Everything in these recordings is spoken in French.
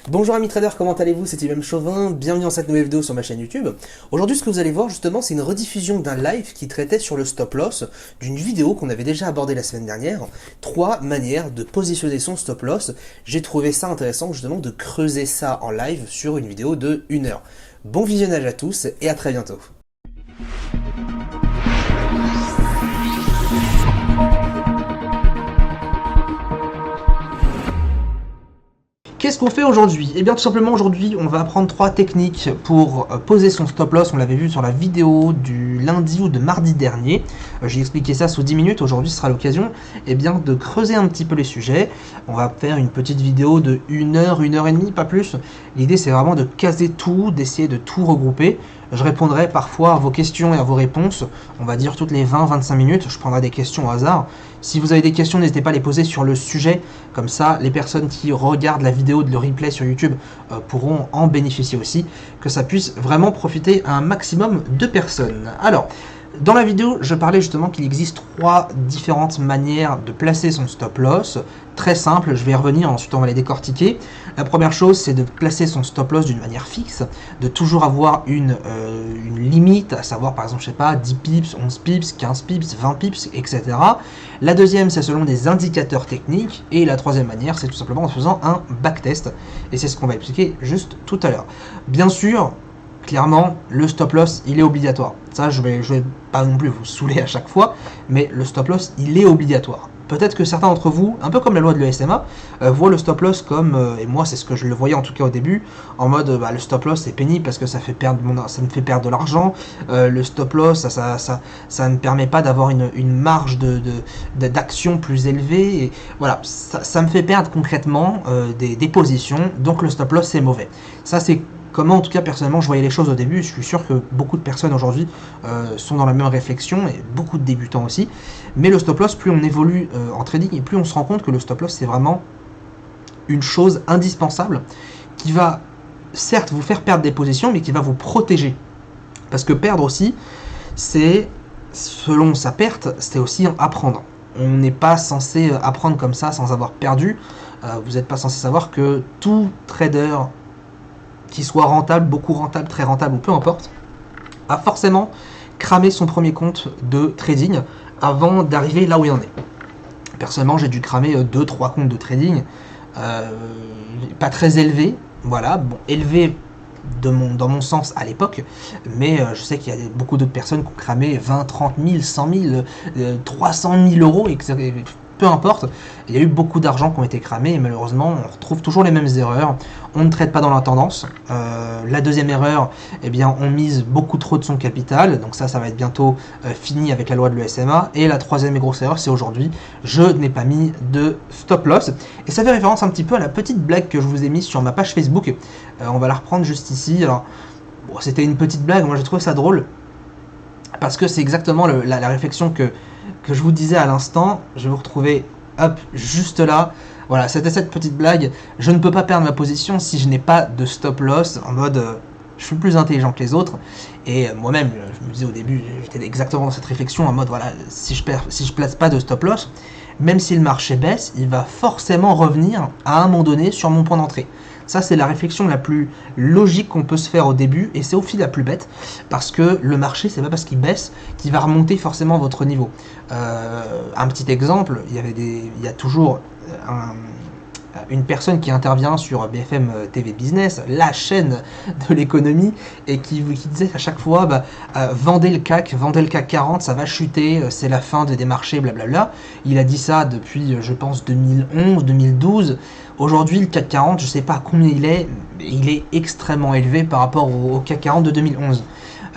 Bonjour amis traders, comment allez-vous? C'est Yves Chauvin, bienvenue dans cette nouvelle vidéo sur ma chaîne YouTube. Aujourd'hui, ce que vous allez voir justement, c'est une rediffusion d'un live qui traitait sur le stop loss d'une vidéo qu'on avait déjà abordée la semaine dernière. 3 manières de positionner son stop loss. J'ai trouvé ça intéressant justement de creuser ça en live sur une vidéo de 1 heure. Bon visionnage à tous et à très bientôt. Qu'est-ce qu'on fait aujourd'hui? Eh bien tout simplement aujourd'hui on va apprendre 3 techniques pour poser son stop loss. On l'avait vu sur la vidéo du lundi ou de mardi dernier. J'ai expliqué ça sous 10 minutes. Aujourd'hui ce sera l'occasion de creuser un petit peu les sujets. On va faire une petite vidéo de 1 heure, 1 heure et demie, pas plus. L'idée c'est vraiment de caser tout, d'essayer de tout regrouper. Je répondrai parfois à vos questions et à vos réponses, on va dire toutes les 20-25 minutes, je prendrai des questions au hasard. Si vous avez des questions, n'hésitez pas à les poser sur le sujet, comme ça les personnes qui regardent la vidéo de le replay sur YouTube pourront en bénéficier aussi, que ça puisse vraiment profiter à un maximum de personnes. Alors, dans la vidéo, je parlais justement qu'il existe 3 différentes manières de placer son stop loss. Très simple, je vais y revenir, ensuite on va les décortiquer. La première chose, c'est de placer son stop loss d'une manière fixe, de toujours avoir une limite, à savoir par exemple, je sais pas, 10 pips, 11 pips, 15 pips, 20 pips, etc. La deuxième, c'est selon des indicateurs techniques. Et la troisième manière, c'est tout simplement en faisant un backtest. Et c'est ce qu'on va expliquer juste tout à l'heure. Bien sûr, clairement, le stop loss, il est obligatoire. Ça, je vais pas non plus vous saouler à chaque fois, mais le stop loss, il est obligatoire. Peut-être que certains d'entre vous, un peu comme la loi de l'ESMA, voient le stop loss comme, et moi c'est ce que je le voyais en tout cas au début, en mode le stop loss c'est pénible parce que ça me fait perdre de l'argent, le stop loss ça ne permet pas d'avoir une marge d'action plus élevée, et voilà, ça me fait perdre concrètement des positions, donc le stop loss c'est mauvais. Ça c'est comment en tout cas personnellement je voyais les choses au début. Je suis sûr que beaucoup de personnes aujourd'hui sont dans la même réflexion, et beaucoup de débutants aussi. Mais le stop loss, plus on évolue en trading et plus on se rend compte que le stop loss c'est vraiment une chose indispensable qui va certes vous faire perdre des positions mais qui va vous protéger. Parce que perdre aussi, c'est, selon sa perte, c'est aussi apprendre. On n'est pas censé apprendre comme ça sans avoir perdu. Vous n'êtes pas censé savoir que tout trader qui soit rentable, beaucoup rentable, très rentable ou peu importe, a forcément cramé son premier compte de trading avant d'arriver là où il en est. Personnellement, j'ai dû cramer 2-3 comptes de trading, pas très élevés, voilà, bon, élevés dans mon sens à l'époque, mais je sais qu'il y a beaucoup d'autres personnes qui ont cramé 20, 30 000, 100 000, 300 000 euros, etc. Peu importe, il y a eu beaucoup d'argent qui ont été cramés et malheureusement on retrouve toujours les mêmes erreurs. On ne traite pas dans la tendance. La deuxième erreur, eh bien on mise beaucoup trop de son capital, donc ça va être bientôt fini avec la loi de l'ESMA. Et la troisième et grosse erreur, c'est aujourd'hui, je n'ai pas mis de stop loss. Et ça fait référence un petit peu à la petite blague que je vous ai mise sur ma page Facebook. On va la reprendre juste ici. Alors, bon, c'était une petite blague, moi j'ai trouvé ça drôle, parce que c'est exactement la réflexion que je vous disais à l'instant. Je vais vous retrouver, hop, juste là. Voilà, c'était cette petite blague. Je ne peux pas perdre ma position si je n'ai pas de stop loss, en mode je suis plus intelligent que les autres. Et moi-même, je me disais au début, j'étais exactement dans cette réflexion, en mode voilà, si je place pas de stop loss, même si le marché baisse, il va forcément revenir à un moment donné sur mon point d'entrée. Ça, c'est la réflexion la plus logique qu'on peut se faire au début, et c'est aussi la plus bête, parce que le marché, c'est pas parce qu'il baisse qu'il va remonter forcément votre niveau. Un petit exemple, il y a toujours une personne qui intervient sur BFM TV Business, la chaîne de l'économie, et qui disait à chaque fois vendez le CAC 40, ça va chuter, c'est la fin des marchés, blablabla. Il a dit ça depuis, je pense, 2011, 2012. Aujourd'hui, le CAC 40, je ne sais pas combien il est extrêmement élevé par rapport au CAC 40 de 2011.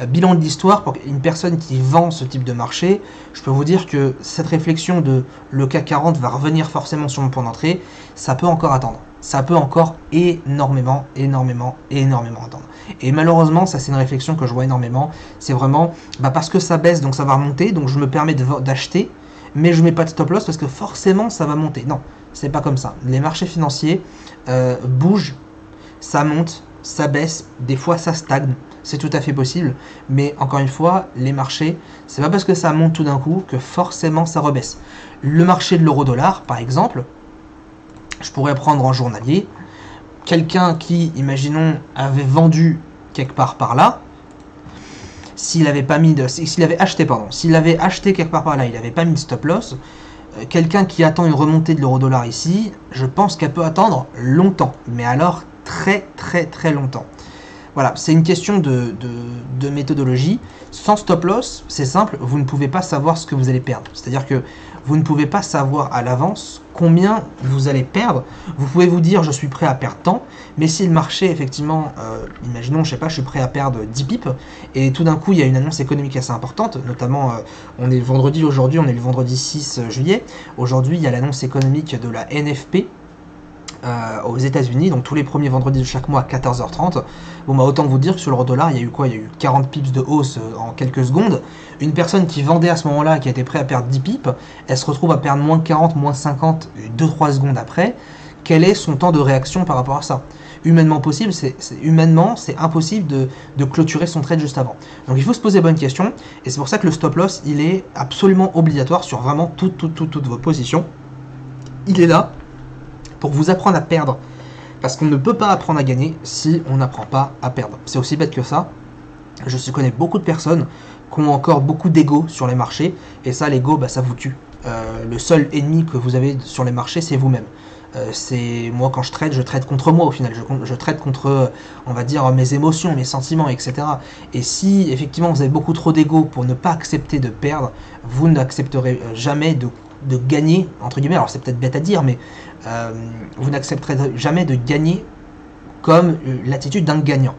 Bilan de l'histoire, pour une personne qui vend ce type de marché, je peux vous dire que cette réflexion de le CAC 40 va revenir forcément sur mon point d'entrée, ça peut encore attendre. Ça peut encore énormément attendre. Et malheureusement, ça c'est une réflexion que je vois énormément, c'est vraiment parce que ça baisse, donc ça va remonter, donc je me permets d'acheter, mais je mets pas de stop loss parce que forcément ça va monter. Non, c'est pas comme ça. Les marchés financiers bougent, ça monte, ça baisse, des fois ça stagne. C'est tout à fait possible, mais encore une fois, les marchés, c'est pas parce que ça monte tout d'un coup que forcément ça rebaisse. Le marché de l'euro-dollar, par exemple, je pourrais prendre en journalier, quelqu'un qui, imaginons, avait vendu quelque part par là, s'il avait acheté quelque part par là, il n'avait pas mis de stop loss, quelqu'un qui attend une remontée de l'euro-dollar ici, je pense qu'elle peut attendre longtemps, mais alors très très très longtemps. Voilà, c'est une question de méthodologie. Sans stop loss, c'est simple, vous ne pouvez pas savoir ce que vous allez perdre. C'est-à-dire que vous ne pouvez pas savoir à l'avance combien vous allez perdre. Vous pouvez vous dire, je suis prêt à perdre tant, mais si le marché, effectivement, imaginons, je sais pas, je suis prêt à perdre 10 pips, et tout d'un coup, il y a une annonce économique assez importante, notamment, on est le vendredi aujourd'hui, on est le vendredi 6 juillet. Aujourd'hui, il y a l'annonce économique de la NFP, aux États-Unis, donc tous les premiers vendredis de chaque mois à 14h30. Bon, bah autant vous dire que sur l'euro-dollar, il y a eu quoi? Il y a eu 40 pips de hausse en quelques secondes. Une personne qui vendait à ce moment-là, qui était prête à perdre 10 pips, elle se retrouve à perdre moins 40, moins 50, 2-3 secondes après. Quel est son temps de réaction par rapport à ça? Humainement possible, c'est impossible de clôturer son trade juste avant. Donc il faut se poser les bonnes questions, et c'est pour ça que le stop loss, il est absolument obligatoire sur vraiment toutes vos positions. Il est là pour vous apprendre à perdre, parce qu'on ne peut pas apprendre à gagner si on n'apprend pas à perdre. C'est aussi bête que ça. Je connais beaucoup de personnes qui ont encore beaucoup d'ego sur les marchés, et ça, l'ego, bah, ça vous tue. Le seul ennemi que vous avez sur les marchés, c'est vous-même. C'est moi, quand je trade contre moi au final. Je trade contre, on va dire, mes émotions, mes sentiments, etc. Et si effectivement vous avez beaucoup trop d'ego pour ne pas accepter de perdre, vous n'accepterez jamais de gagner, entre guillemets. Alors c'est peut-être bête à dire, mais vous n'accepterez jamais de gagner comme l'attitude d'un gagnant.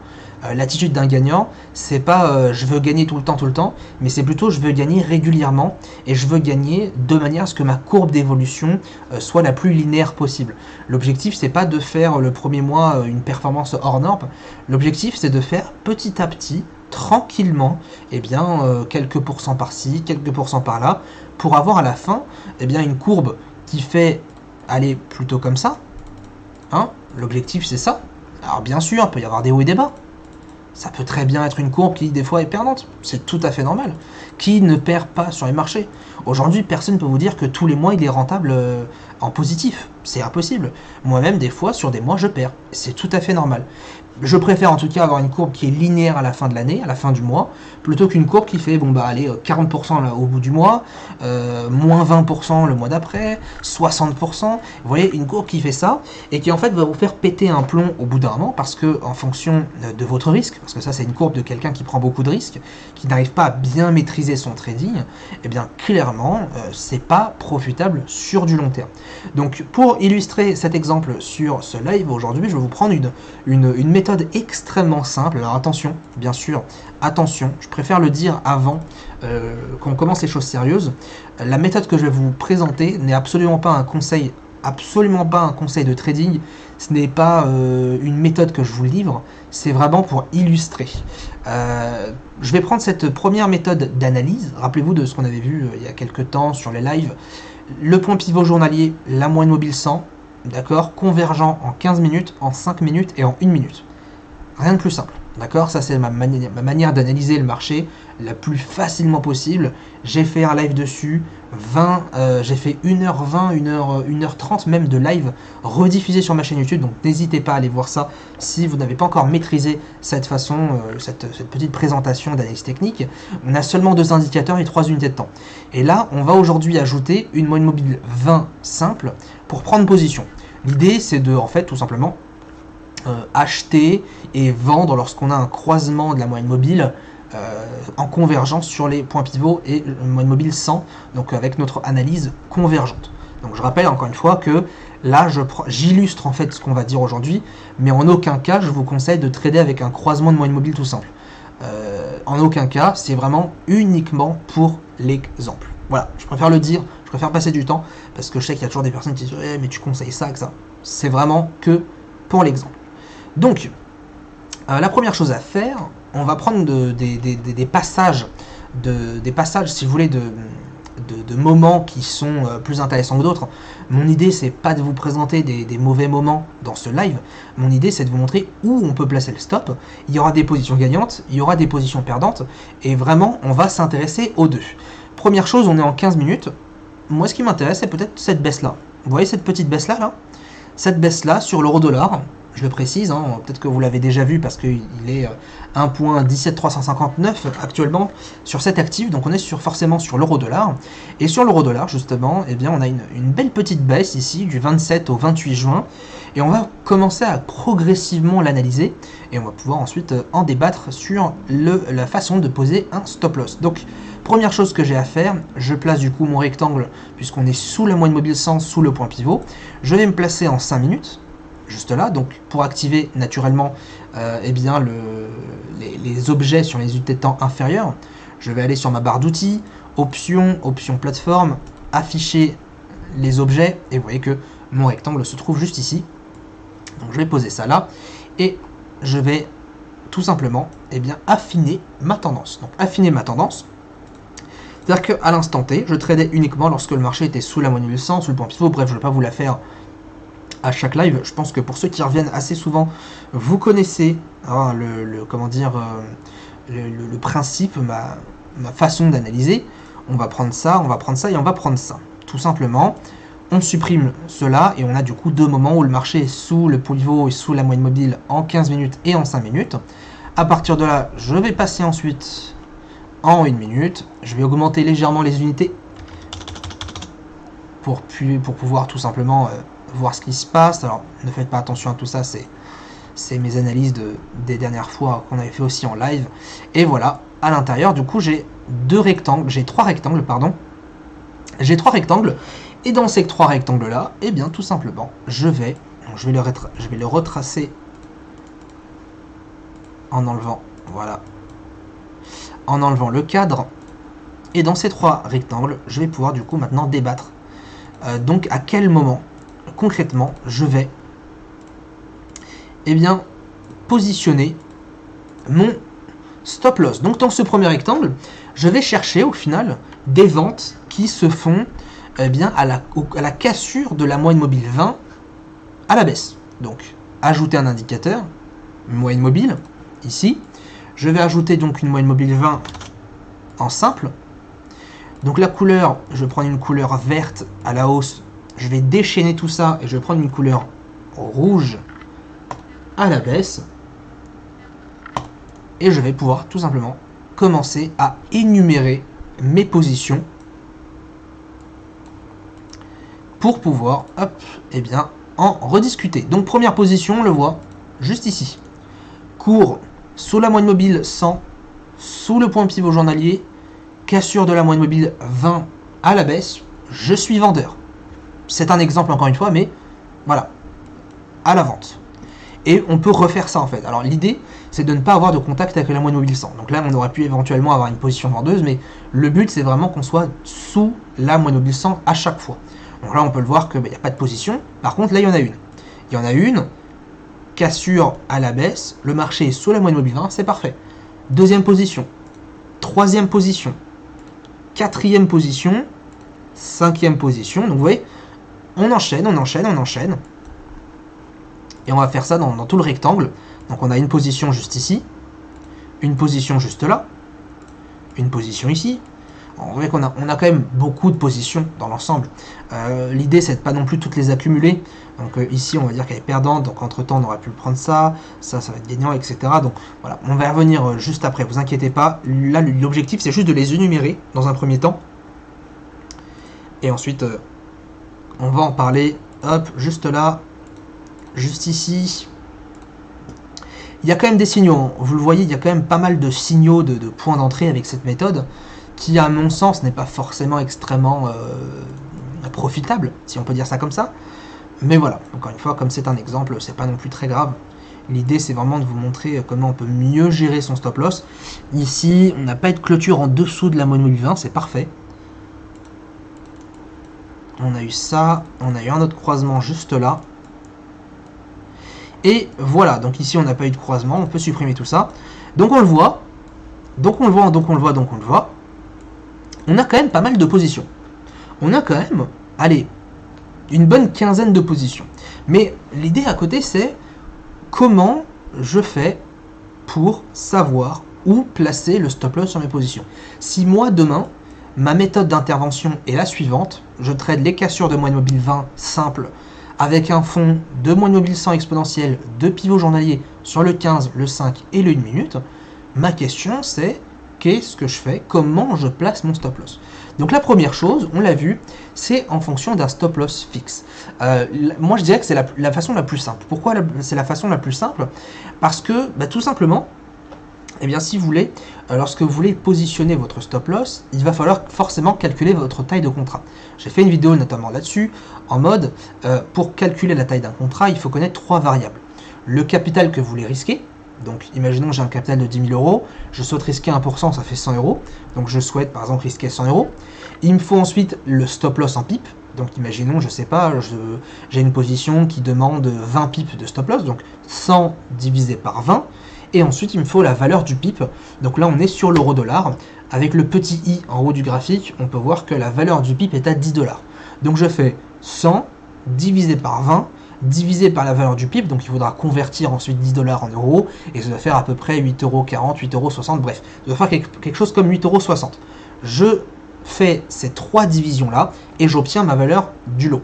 L'attitude d'un gagnant, c'est pas je veux gagner tout le temps, mais c'est plutôt je veux gagner régulièrement, et je veux gagner de manière à ce que ma courbe d'évolution soit la plus linéaire possible. L'objectif, c'est pas de faire le premier mois une performance hors norme. L'objectif, c'est de faire petit à petit, tranquillement, quelques pourcents par-ci, quelques pourcents par-là, pour avoir à la fin une courbe qui fait aller plutôt comme ça. Hein, l'objectif, c'est ça. Alors bien sûr, il peut y avoir des hauts et des bas. Ça peut très bien être une courbe qui, des fois, est perdante. C'est tout à fait normal. Qui ne perd pas sur les marchés? Aujourd'hui, personne ne peut vous dire que tous les mois, il est rentable en positif. C'est impossible. Moi-même, des fois, sur des mois, je perds. C'est tout à fait normal. Je préfère en tout cas avoir une courbe qui est linéaire à la fin de l'année, à la fin du mois, plutôt qu'une courbe qui fait 40% là, au bout du mois, moins 20% le mois d'après, 60%. Vous voyez, une courbe qui fait ça, et qui en fait va vous faire péter un plomb au bout d'un moment, parce que en fonction de votre risque, parce que ça c'est une courbe de quelqu'un qui prend beaucoup de risques, qui n'arrive pas à bien maîtriser son trading, et bien clairement, c'est pas profitable sur du long terme. Donc pour illustrer cet exemple sur ce live aujourd'hui, je vais vous prendre une méthode extrêmement simple. Alors attention, bien sûr, attention, je préfère le dire avant qu'on commence les choses sérieuses. La méthode que je vais vous présenter n'est absolument pas un conseil de trading. Ce n'est pas une méthode que je vous livre, c'est vraiment pour illustrer. Je vais prendre cette première méthode d'analyse. Rappelez-vous de ce qu'on avait vu il y a quelques temps sur les lives. Le point pivot journalier, la moyenne mobile 100, d'accord, convergent en 15 minutes, en 5 minutes et en 1 minute. Rien de plus simple, d'accord? Ça c'est ma manière d'analyser le marché la plus facilement possible. J'ai fait un live dessus, j'ai fait 1h20, 1h30 même de live rediffusé sur ma chaîne YouTube, donc n'hésitez pas à aller voir ça si vous n'avez pas encore maîtrisé cette façon, cette petite présentation d'analyse technique. On a seulement 2 indicateurs et 3 unités de temps. Et là, on va aujourd'hui ajouter une moyenne mobile 20 simple pour prendre position. L'idée c'est de, en fait, tout simplement, acheter et vendre lorsqu'on a un croisement de la moyenne mobile en convergence sur les points pivots et moyenne mobile 100, donc avec notre analyse convergente. Donc je rappelle encore une fois que là j'illustre en fait ce qu'on va dire aujourd'hui, mais en aucun cas je vous conseille de trader avec un croisement de moyenne mobile tout simple. En aucun cas, c'est vraiment uniquement pour l'exemple. Voilà, je préfère le dire, je préfère passer du temps, parce que je sais qu'il y a toujours des personnes qui disent mais tu conseilles ça, que ça. C'est vraiment que pour l'exemple. Donc, la première chose à faire, on va prendre des passages, si vous voulez, de moments qui sont plus intéressants que d'autres. Mon idée, c'est pas de vous présenter des mauvais moments dans ce live. Mon idée, c'est de vous montrer où on peut placer le stop. Il y aura des positions gagnantes, il y aura des positions perdantes, et vraiment, on va s'intéresser aux deux. Première chose, on est en 15 minutes. Moi, ce qui m'intéresse, c'est peut-être cette baisse-là. Vous voyez cette petite baisse-là, là? Cette baisse-là, sur l'euro-dollar, Je le précise, hein, peut-être que vous l'avez déjà vu parce qu'il est 1.17359 actuellement sur cet actif, donc on est forcément sur l'euro-dollar. Et sur l'euro-dollar, justement, eh bien, on a une belle petite baisse ici du 27 au 28 juin. Et on va commencer à progressivement l'analyser et on va pouvoir ensuite en débattre sur la façon de poser un stop loss. Donc, première chose que j'ai à faire, je place du coup mon rectangle puisqu'on est sous la moyenne mobile 100, sous le point pivot. Je vais me placer en 5 minutes. Juste là, donc pour activer naturellement eh bien les objets sur les unités de temps inférieures, je vais aller sur ma barre d'outils, option plateforme, afficher les objets, et vous voyez que mon rectangle se trouve juste ici. Donc je vais poser ça là, et je vais tout simplement eh bien, affiner ma tendance. Donc affiner ma tendance, c'est-à-dire qu'à l'instant T, je tradais uniquement lorsque le marché était sous la moyenne mobile 100, sous le point pivot, bref, je ne vais pas vous la faire à chaque live. Je pense que pour ceux qui reviennent assez souvent, vous connaissez hein, le principe, ma façon d'analyser. On va prendre ça et on va prendre ça. Tout simplement, on supprime cela et on a du coup deux moments où le marché est sous le pivot et sous la moyenne mobile en 15 minutes et en 5 minutes. À partir de là, je vais passer ensuite en 1 minute. Je vais augmenter légèrement les unités pour pouvoir tout simplement voir ce qui se passe. Alors ne faites pas attention à tout ça, c'est mes analyses des dernières fois qu'on avait fait aussi en live. Et voilà, à l'intérieur du coup j'ai trois rectangles pardon. J'ai trois rectangles et dans ces trois rectangles là, et bien tout simplement je vais le retracer en enlevant le cadre. Et dans ces trois rectangles, je vais pouvoir du coup maintenant débattre. Donc à quel moment concrètement je vais positionner mon stop loss. Donc dans ce premier rectangle, je vais chercher au final des ventes qui se font à la cassure de la moyenne mobile 20 à la baisse. Donc ajouter un indicateur, une moyenne mobile ici. Je vais ajouter donc une moyenne mobile 20 en simple. Donc la couleur, je vais prendre une couleur verte à la hausse. Je vais déchaîner tout ça et je vais prendre une couleur rouge à la baisse. Et je vais pouvoir tout simplement commencer à énumérer mes positions pour pouvoir en rediscuter. Donc première position, on le voit juste ici. Cours sous la moyenne mobile 100, sous le point pivot journalier, cassure de la moyenne mobile 20 à la baisse, je suis vendeur. C'est un exemple encore une fois, mais voilà, à la vente. Et on peut refaire ça en fait. Alors l'idée, c'est de ne pas avoir de contact avec la moyenne mobile 100. Donc là, on aurait pu éventuellement avoir une position vendeuse, mais le but, c'est vraiment qu'on soit sous la moyenne mobile 100 à chaque fois. Donc là, on peut le voir qu'il n'y a pas de position. Par contre, là, il y en a une. Il y en a une, cassure à la baisse, le marché est sous la moyenne mobile 20, c'est parfait. Deuxième position, troisième position, quatrième position, cinquième position. Donc vous voyez, on enchaîne. Et on va faire ça dans tout le rectangle. Donc on a une position juste ici, une position juste là, une position ici. On voit qu'on a quand même beaucoup de positions dans l'ensemble. L'idée, c'est de pas non plus toutes les accumuler. Donc ici, on va dire qu'elle est perdante. Donc entre temps, on aurait pu prendre ça. Ça va être gagnant, etc. Donc voilà, on va y revenir juste après. Vous inquiétez pas. Là, l'objectif, c'est juste de les énumérer dans un premier temps. Et ensuite, on va en parler. Hop, juste là, juste ici. Il y a quand même des signaux. Vous le voyez, il y a quand même pas mal de signaux de points d'entrée avec cette méthode, qui à mon sens n'est pas forcément extrêmement profitable, si on peut dire ça comme ça. Mais voilà, encore une fois, comme c'est un exemple, c'est pas non plus très grave. L'idée, c'est vraiment de vous montrer comment on peut mieux gérer son stop loss. Ici, on n'a pas de clôture en dessous de la moyenne mobile 20, c'est parfait. On a eu ça, on a eu un autre croisement juste là. Et voilà, donc ici on n'a pas eu de croisement, on peut supprimer tout ça. Donc on le voit, on a quand même pas mal de positions. On a quand même, allez, une bonne quinzaine de positions. Mais l'idée à côté, c'est comment je fais pour savoir où placer le stop loss sur mes positions. Si moi, demain, ma méthode d'intervention est la suivante, je trade les cassures de moyenne mobile 20 simple avec un fond de moyenne mobile 100 exponentielle, de pivot journalier sur le 15, le 5 et le 1 minute, ma question c'est qu'est-ce que je fais, comment je place mon stop loss. Donc la première chose, on l'a vu, c'est en fonction d'un stop loss fixe. Moi je dirais que c'est la façon la plus simple. Pourquoi c'est la façon la plus simple? Parce que tout simplement, eh bien, si vous voulez, lorsque vous voulez positionner votre stop loss, il va falloir forcément calculer votre taille de contrat. J'ai fait une vidéo notamment là-dessus, en mode, pour calculer la taille d'un contrat, il faut connaître 3 variables. Le capital que vous voulez risquer, donc imaginons j'ai un capital de 10 000 euros, je souhaite risquer 1%, ça fait 100 euros, donc je souhaite par exemple risquer 100 euros. Il me faut ensuite le stop loss en pips, donc imaginons, je sais pas, j'ai une position qui demande 20 pips de stop loss, donc 100 divisé par 20, et ensuite il me faut la valeur du pip, donc là on est sur l'euro-dollar, avec le petit i en haut du graphique, on peut voir que la valeur du pip est à 10 $. Donc je fais 100 divisé par 20, divisé par la valeur du pip, donc il faudra convertir ensuite 10 $ en euros, et ça doit faire à peu près 8,40 €, 8,60 €, bref, ça doit faire quelque chose comme 8,60 €. Je fais ces 3 divisions-là, et j'obtiens ma valeur du lot.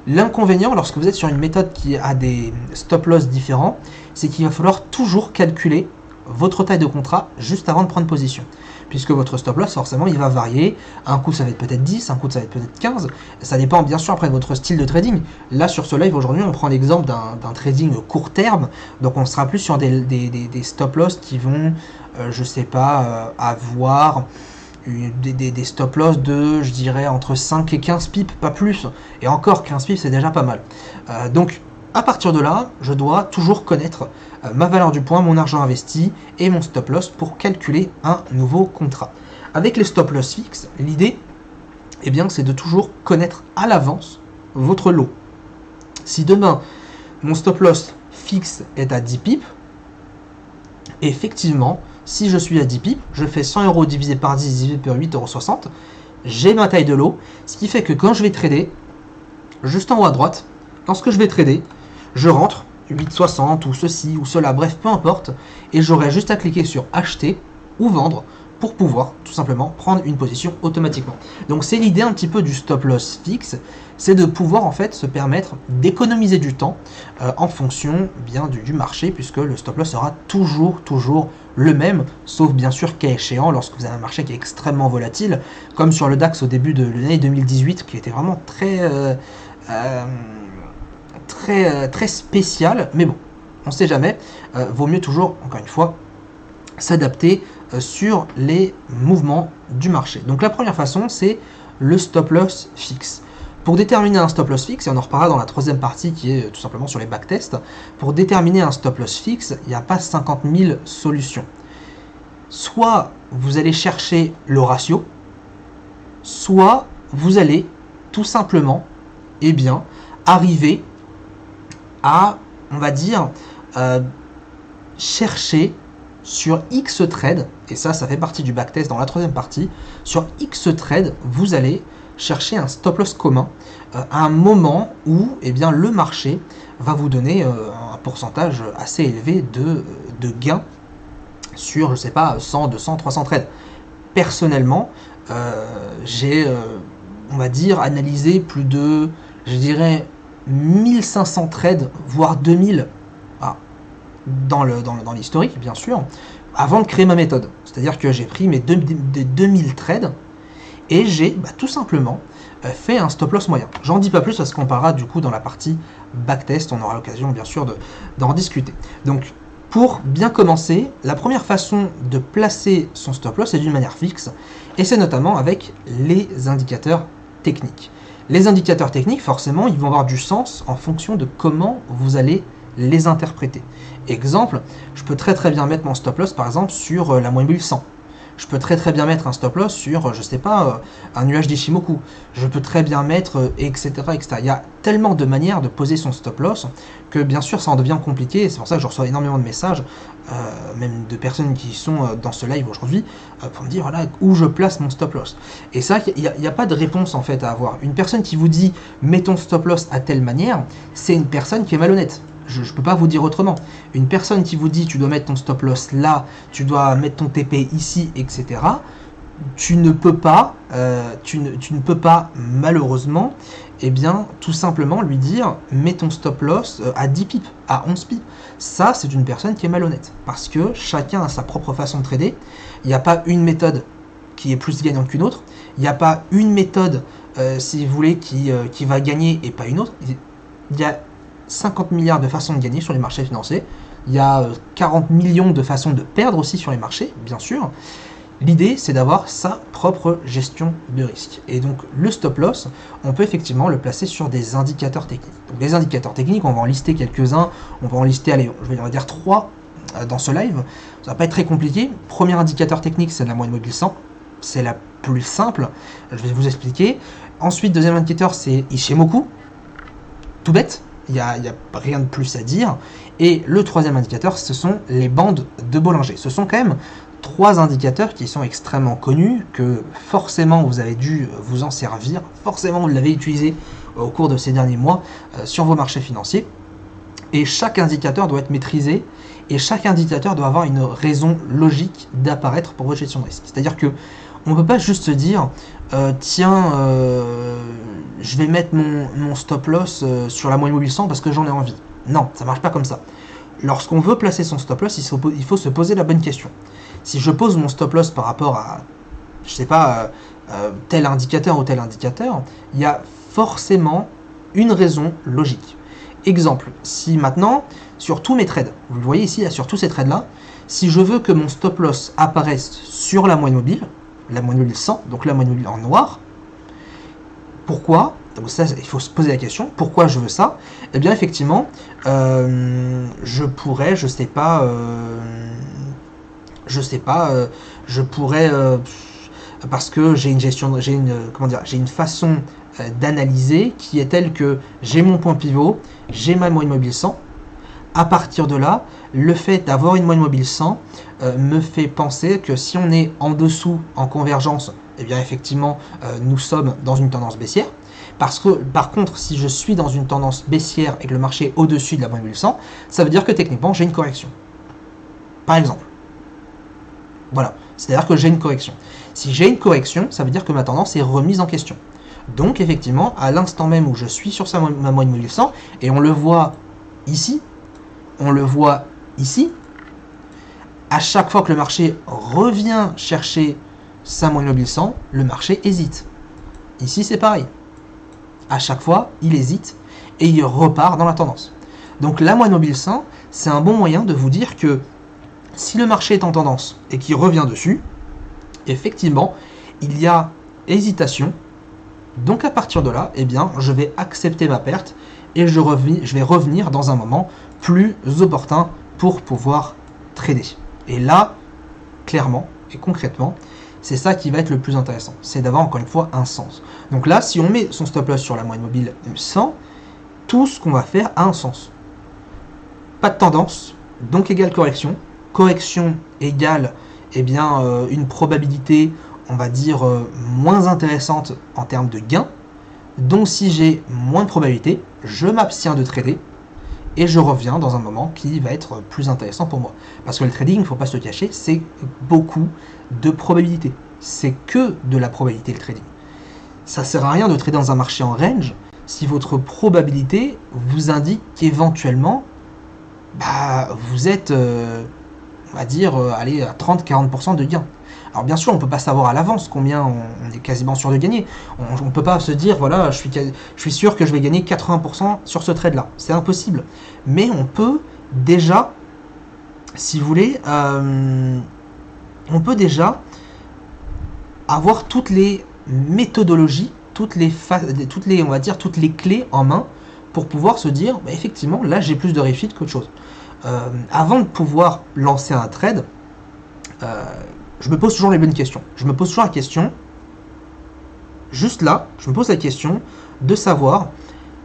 L'inconvénient, lorsque vous êtes sur une méthode qui a des stop-loss différents, c'est qu'il va falloir toujours calculer votre taille de contrat juste avant de prendre position. Puisque votre stop-loss, forcément, il va varier. Un coup, ça va être peut-être 10, un coup, ça va être peut-être 15. Ça dépend bien sûr après de votre style de trading. Là, sur ce live, aujourd'hui, on prend l'exemple d'un trading court terme. Donc, on sera plus sur des stop-loss qui vont, je sais pas, avoir des stop-loss de, je dirais, entre 5 et 15 pips, pas plus. Et encore, 15 pips, c'est déjà pas mal. Donc, à partir de là, je dois toujours connaître ma valeur du point, mon argent investi et mon stop-loss pour calculer un nouveau contrat. Avec les stop-loss fixes, l'idée, eh bien, c'est de toujours connaître à l'avance votre lot. Si demain, mon stop-loss fixe est à 10 pips, effectivement, si je suis à 10 pips, je fais 100 € divisé par 10 divisé par 8,60 €, j'ai ma taille de lot, ce qui fait que quand je vais trader, juste en haut à droite, lorsque je vais trader, je rentre 8,60 ou ceci ou cela, bref, peu importe, et j'aurai juste à cliquer sur acheter ou vendre pour pouvoir tout simplement prendre une position automatiquement. Donc c'est l'idée un petit peu du stop loss fixe, c'est de pouvoir en fait se permettre d'économiser du temps en fonction bien du marché, puisque le stop loss sera toujours le même, sauf bien sûr cas échéant lorsque vous avez un marché qui est extrêmement volatile, comme sur le DAX au début de l'année 2018, qui était vraiment très spécial, mais bon, on ne sait jamais, vaut mieux toujours, encore une fois, s'adapter sur les mouvements du marché. Donc la première façon, c'est le stop loss fixe. Pour déterminer un stop loss fixe, et on en reparlera dans la troisième partie qui est tout simplement sur les backtests, pour déterminer un stop loss fixe, il n'y a pas 50 000 solutions. Soit vous allez chercher le ratio, soit vous allez tout simplement arriver à, on va dire, chercher sur X trade, et ça fait partie du backtest dans la troisième partie, sur X trade, vous allez chercher un stop loss commun à un moment où le marché va vous donner un pourcentage assez élevé de gains sur, je sais pas, 100, 200, 300 trades. Personnellement, j'ai, on va dire, analysé plus de, je dirais, 1500 trades, voire 2000 dans l'historique, bien sûr, avant de créer ma méthode. C'est-à-dire que j'ai pris mes 2000 trades et j'ai tout simplement fait un stop loss moyen. J'en dis pas plus parce qu'on parlera du coup dans la partie backtest, on aura l'occasion bien sûr d'en discuter. Donc pour bien commencer, la première façon de placer son stop loss est d'une manière fixe, et c'est notamment avec les indicateurs techniques. Les indicateurs techniques, forcément, ils vont avoir du sens en fonction de comment vous allez les interpréter. Exemple, je peux très bien mettre mon stop loss par exemple sur la moyenne mobile 100. Je peux très bien mettre un stop loss sur, je sais pas, un nuage d'Ishimoku. Je peux très bien mettre, etc., etc. Il y a tellement de manières de poser son stop loss que bien sûr ça en devient compliqué. C'est pour ça que je reçois énormément de messages, même de personnes qui sont dans ce live aujourd'hui, pour me dire voilà où je place mon stop loss. Et ça, il n'y a pas de réponse en fait à avoir. Une personne qui vous dit mets ton stop loss à telle manière, c'est une personne qui est malhonnête. Je ne peux pas vous dire autrement. Une personne qui vous dit tu dois mettre ton stop loss là, tu dois mettre ton TP ici, etc. Tu ne peux pas malheureusement eh bien, tout simplement lui dire mets ton stop loss à 10 pips, à 11 pips. Ça, c'est une personne qui est malhonnête, parce que chacun a sa propre façon de trader. Il n'y a pas une méthode qui est plus gagnante qu'une autre. Il n'y a pas une méthode, si vous voulez, qui va gagner et pas une autre. Il y a 50 milliards de façons de gagner sur les marchés financiers. Il y a 40 millions de façons de perdre aussi sur les marchés, bien sûr. L'idée, c'est d'avoir sa propre gestion de risque. Et donc, le stop loss, on peut effectivement le placer sur des indicateurs techniques. Donc, les indicateurs techniques, on va en lister quelques-uns. On va en lister, allez, on va dire 3 dans ce live. Ça va pas être très compliqué. Premier indicateur technique, c'est la moyenne mobile 100. C'est la plus simple. Je vais vous expliquer. Ensuite, deuxième indicateur, c'est Ishimoku. Tout bête. Il n'y a rien de plus à dire. Et le troisième indicateur, ce sont les bandes de Bollinger. Ce sont quand même 3 indicateurs qui sont extrêmement connus, que forcément vous avez dû vous en servir, forcément vous l'avez utilisé au cours de ces derniers mois sur vos marchés financiers. Et chaque indicateur doit être maîtrisé, et chaque indicateur doit avoir une raison logique d'apparaître pour votre gestion de risque. C'est-à-dire que on ne peut pas juste se dire tiens, je vais mettre mon stop loss sur la moyenne mobile 100 parce que j'en ai envie. Non, ça ne marche pas comme ça. Lorsqu'on veut placer son stop loss, il faut se poser la bonne question. Si je pose mon stop loss par rapport à, je sais pas, tel indicateur ou tel indicateur, il y a forcément une raison logique. Exemple, si maintenant, sur tous mes trades, vous le voyez ici, sur tous ces trades-là, si je veux que mon stop loss apparaisse sur la moyenne mobile 100, donc la moyenne mobile en noir, pourquoi? Donc ça, il faut se poser la question, pourquoi je veux ça? Eh bien, effectivement, je pourrais, je pourrais, parce que j'ai une façon d'analyser qui est telle que j'ai mon point pivot, j'ai ma moyenne mobile 100. À partir de là, le fait d'avoir une moyenne mobile 100 me fait penser que si on est en dessous en convergence, eh bien effectivement, nous sommes dans une tendance baissière. Parce que, par contre, si je suis dans une tendance baissière et que le marché est au-dessus de la moyenne mobile 100, ça veut dire que techniquement, j'ai une correction. Par exemple. Voilà, c'est-à-dire que j'ai une correction. Si j'ai une correction, ça veut dire que ma tendance est remise en question. Donc, effectivement, à l'instant même où je suis sur ma moyenne mobile 100, et on le voit ici, à chaque fois que le marché revient chercher sa moyenne mobile 100, le marché hésite. Ici, c'est pareil. À chaque fois, il hésite et il repart dans la tendance. Donc, la moyenne mobile 100, c'est un bon moyen de vous dire que si le marché est en tendance et qu'il revient dessus, effectivement, il y a hésitation. Donc, à partir de là, eh bien, je vais accepter ma perte et je vais revenir dans un moment plus opportun pour pouvoir trader. Et là, clairement et concrètement, c'est ça qui va être le plus intéressant. C'est d'avoir encore une fois un sens. Donc là, si on met son stop loss sur la moyenne mobile 100, tout ce qu'on va faire a un sens. Pas de tendance, donc égale correction. Correction égale eh bien, une probabilité, on va dire, moins intéressante en termes de gain. Donc si j'ai moins de probabilité, je m'abstiens de trader et je reviens dans un moment qui va être plus intéressant pour moi. Parce que le trading, il ne faut pas se le cacher, c'est beaucoup de probabilité. C'est que de la probabilité le trading. Ça ne sert à rien de trader dans un marché en range si votre probabilité vous indique qu'éventuellement, vous êtes, on va dire, allez, à 30-40% de gain. Alors bien sûr, on ne peut pas savoir à l'avance combien on est quasiment sûr de gagner. On ne peut pas se dire, voilà, je suis sûr que je vais gagner 80% sur ce trade-là. C'est impossible. Mais on peut déjà, si vous voulez, on peut déjà avoir toutes les méthodologies, toutes les, on va dire, toutes les clés en main pour pouvoir se dire, effectivement, là, j'ai plus de réussite qu'autre chose. Avant de pouvoir lancer un trade, je me pose toujours les bonnes questions. Je me pose toujours la question, juste là, je me pose la question de savoir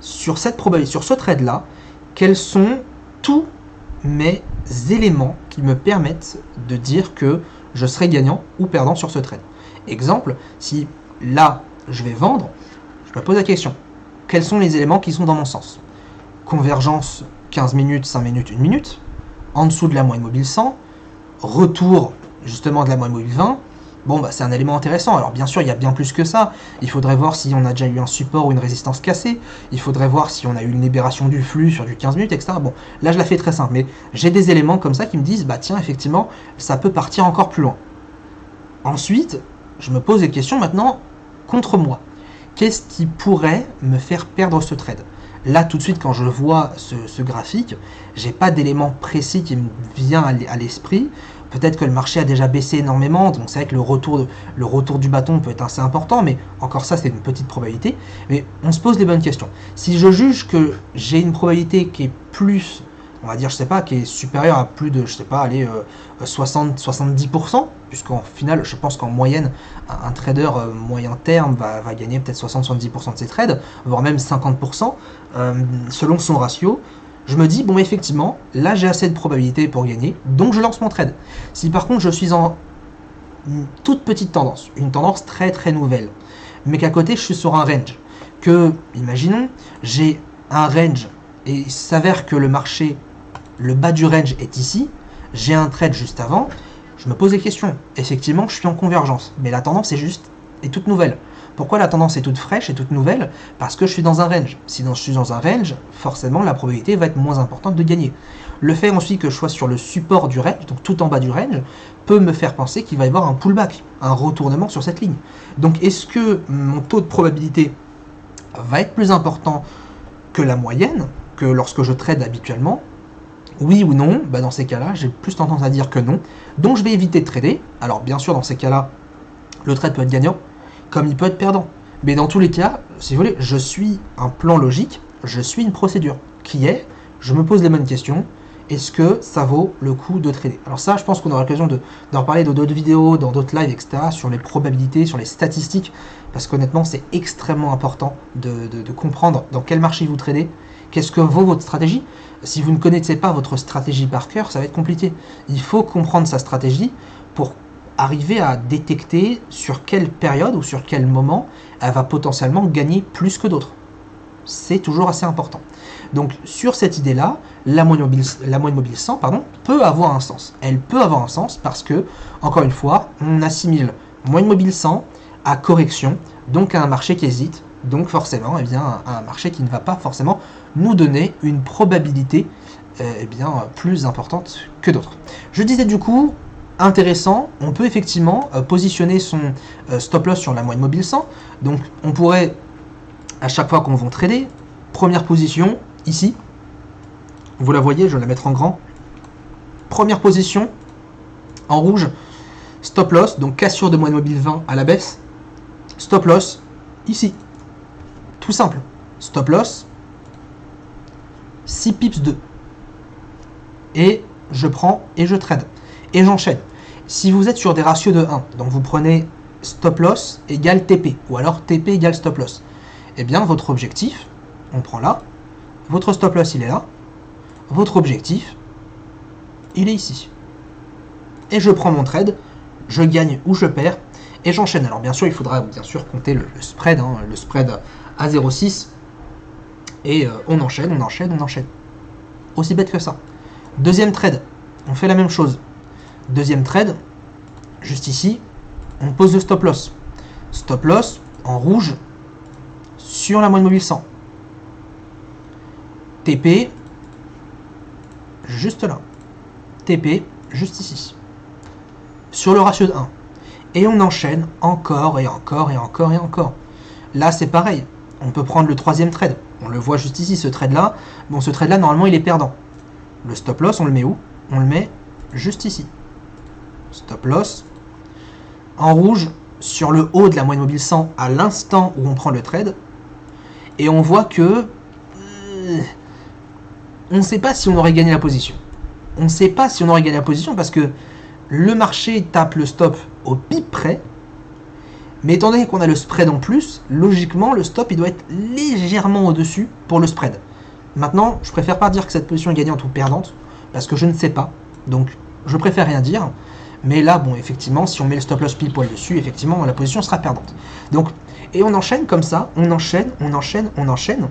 sur cette probabilité, sur ce trade-là, quels sont tous mes éléments qui me permettent de dire que je serai gagnant ou perdant sur ce trade. Exemple, si là, je vais vendre, je me pose la question, quels sont les éléments qui sont dans mon sens? Convergence 15 minutes, 5 minutes, 1 minute, en dessous de la moyenne mobile 100, retour justement de la moyenne mobile 20, Bon, bah, c'est un élément intéressant. Alors, bien sûr, il y a bien plus que ça. Il faudrait voir si on a déjà eu un support ou une résistance cassée. Il faudrait voir si on a eu une libération du flux sur du 15 minutes, etc. Bon, là, je la fais très simple. Mais j'ai des éléments comme ça qui me disent, bah tiens, effectivement, ça peut partir encore plus loin. Ensuite, je me pose des questions maintenant contre moi. Qu'est-ce qui pourrait me faire perdre ce trade? Là, tout de suite, quand je vois ce graphique, j'ai pas d'élément précis qui me vient à l'esprit. Peut-être que le marché a déjà baissé énormément, donc c'est vrai que le retour du bâton peut être assez important, mais encore ça, c'est une petite probabilité. Mais on se pose les bonnes questions. Si je juge que j'ai une probabilité qui est plus, on va dire, je sais pas, qui est supérieure à plus de, je sais pas, allez, 60-70%, puisqu'en final, je pense qu'en moyenne, un trader moyen terme va gagner peut-être 60-70% de ses trades, voire même 50%, selon son ratio. Je me dis, bon, effectivement, là j'ai assez de probabilité pour gagner, donc je lance mon trade. Si par contre je suis en une toute petite tendance, une tendance très très nouvelle, mais qu'à côté je suis sur un range, que, imaginons, j'ai un range et il s'avère que le marché, le bas du range est ici, j'ai un trade juste avant, je me pose des questions. Effectivement, je suis en convergence, mais la tendance est toute nouvelle. Pourquoi la tendance est toute fraîche et toute nouvelle? Parce que je suis dans un range. Si je suis dans un range, forcément la probabilité va être moins importante de gagner. Le fait ensuite que je sois sur le support du range, donc tout en bas du range, peut me faire penser qu'il va y avoir un pullback, un retournement sur cette ligne. Donc est-ce que mon taux de probabilité va être plus important que la moyenne, que lorsque je trade habituellement? Oui ou non? Bah dans ces cas-là, j'ai plus tendance à dire que non. Donc je vais éviter de trader. Alors bien sûr, dans ces cas-là, le trade peut être gagnant, comme il peut être perdant. Mais dans tous les cas, si vous voulez, je suis un plan logique, je suis une procédure qui est, je me pose les bonnes questions, est-ce que ça vaut le coup de trader? Alors ça, je pense qu'on aura l'occasion d'en reparler dans d'autres vidéos, dans d'autres lives, etc., sur les probabilités, sur les statistiques, parce qu'honnêtement, c'est extrêmement important de comprendre dans quel marché vous tradez, qu'est-ce que vaut votre stratégie. Si vous ne connaissez pas votre stratégie par cœur, ça va être compliqué. Il faut comprendre sa stratégie pour arriver à détecter sur quelle période ou sur quel moment elle va potentiellement gagner plus que d'autres. C'est toujours assez important. Donc sur cette idée-là, la moyenne mobile 100 peut avoir un sens. Elle peut avoir un sens parce que, encore une fois, on assimile moyenne mobile 100 à correction, donc à un marché qui hésite, donc forcément à un marché qui ne va pas forcément nous donner une probabilité plus importante que d'autres. Je disais du coup, intéressant, on peut effectivement positionner son stop loss sur la moyenne mobile 100. Donc on pourrait, à chaque fois qu'on va trader, première position, ici, vous la voyez, je vais la mettre en grand. Première position, en rouge, stop loss, donc cassure de moyenne mobile 20 à la baisse. Stop loss, ici. Tout simple. Stop loss, 6 pips 2. Et je prends et je trade. Et j'enchaîne. Si vous êtes sur des ratios de 1, donc vous prenez stop loss égale TP, ou alors TP égale stop loss, eh bien votre objectif, on prend là, votre stop loss il est là, votre objectif, il est ici. Et je prends mon trade, je gagne ou je perds, et j'enchaîne. Alors bien sûr, il faudra bien sûr compter le spread, le spread à 0,6, et on enchaîne, on enchaîne, on enchaîne. Aussi bête que ça. Deuxième trade, on fait la même chose. Deuxième trade, juste ici, on pose le stop loss. Stop loss en rouge sur la moyenne mobile 100. TP, juste là. TP, juste ici. Sur le ratio de 1. Et on enchaîne encore et encore et encore et encore. Là, c'est pareil. On peut prendre le troisième trade. On le voit juste ici, ce trade-là. Bon, ce trade-là, normalement, il est perdant. Le stop loss, on le met où? On le met juste ici. Stop loss en rouge sur le haut de la moyenne mobile 100 à l'instant où on prend le trade. Et on voit que on ne sait pas si on aurait gagné la position. On ne sait pas si on aurait gagné la position parce que le marché tape le stop au pip près. Mais étant donné qu'on a le spread en plus, logiquement, le stop il doit être légèrement au-dessus pour le spread. Maintenant, je préfère pas dire que cette position est gagnante ou perdante, parce que je ne sais pas. Donc, je préfère rien dire. Mais là, bon, effectivement, si on met le stop loss pile poil dessus, effectivement, la position sera perdante. Donc, et on enchaîne comme ça, on enchaîne, on enchaîne, on enchaîne.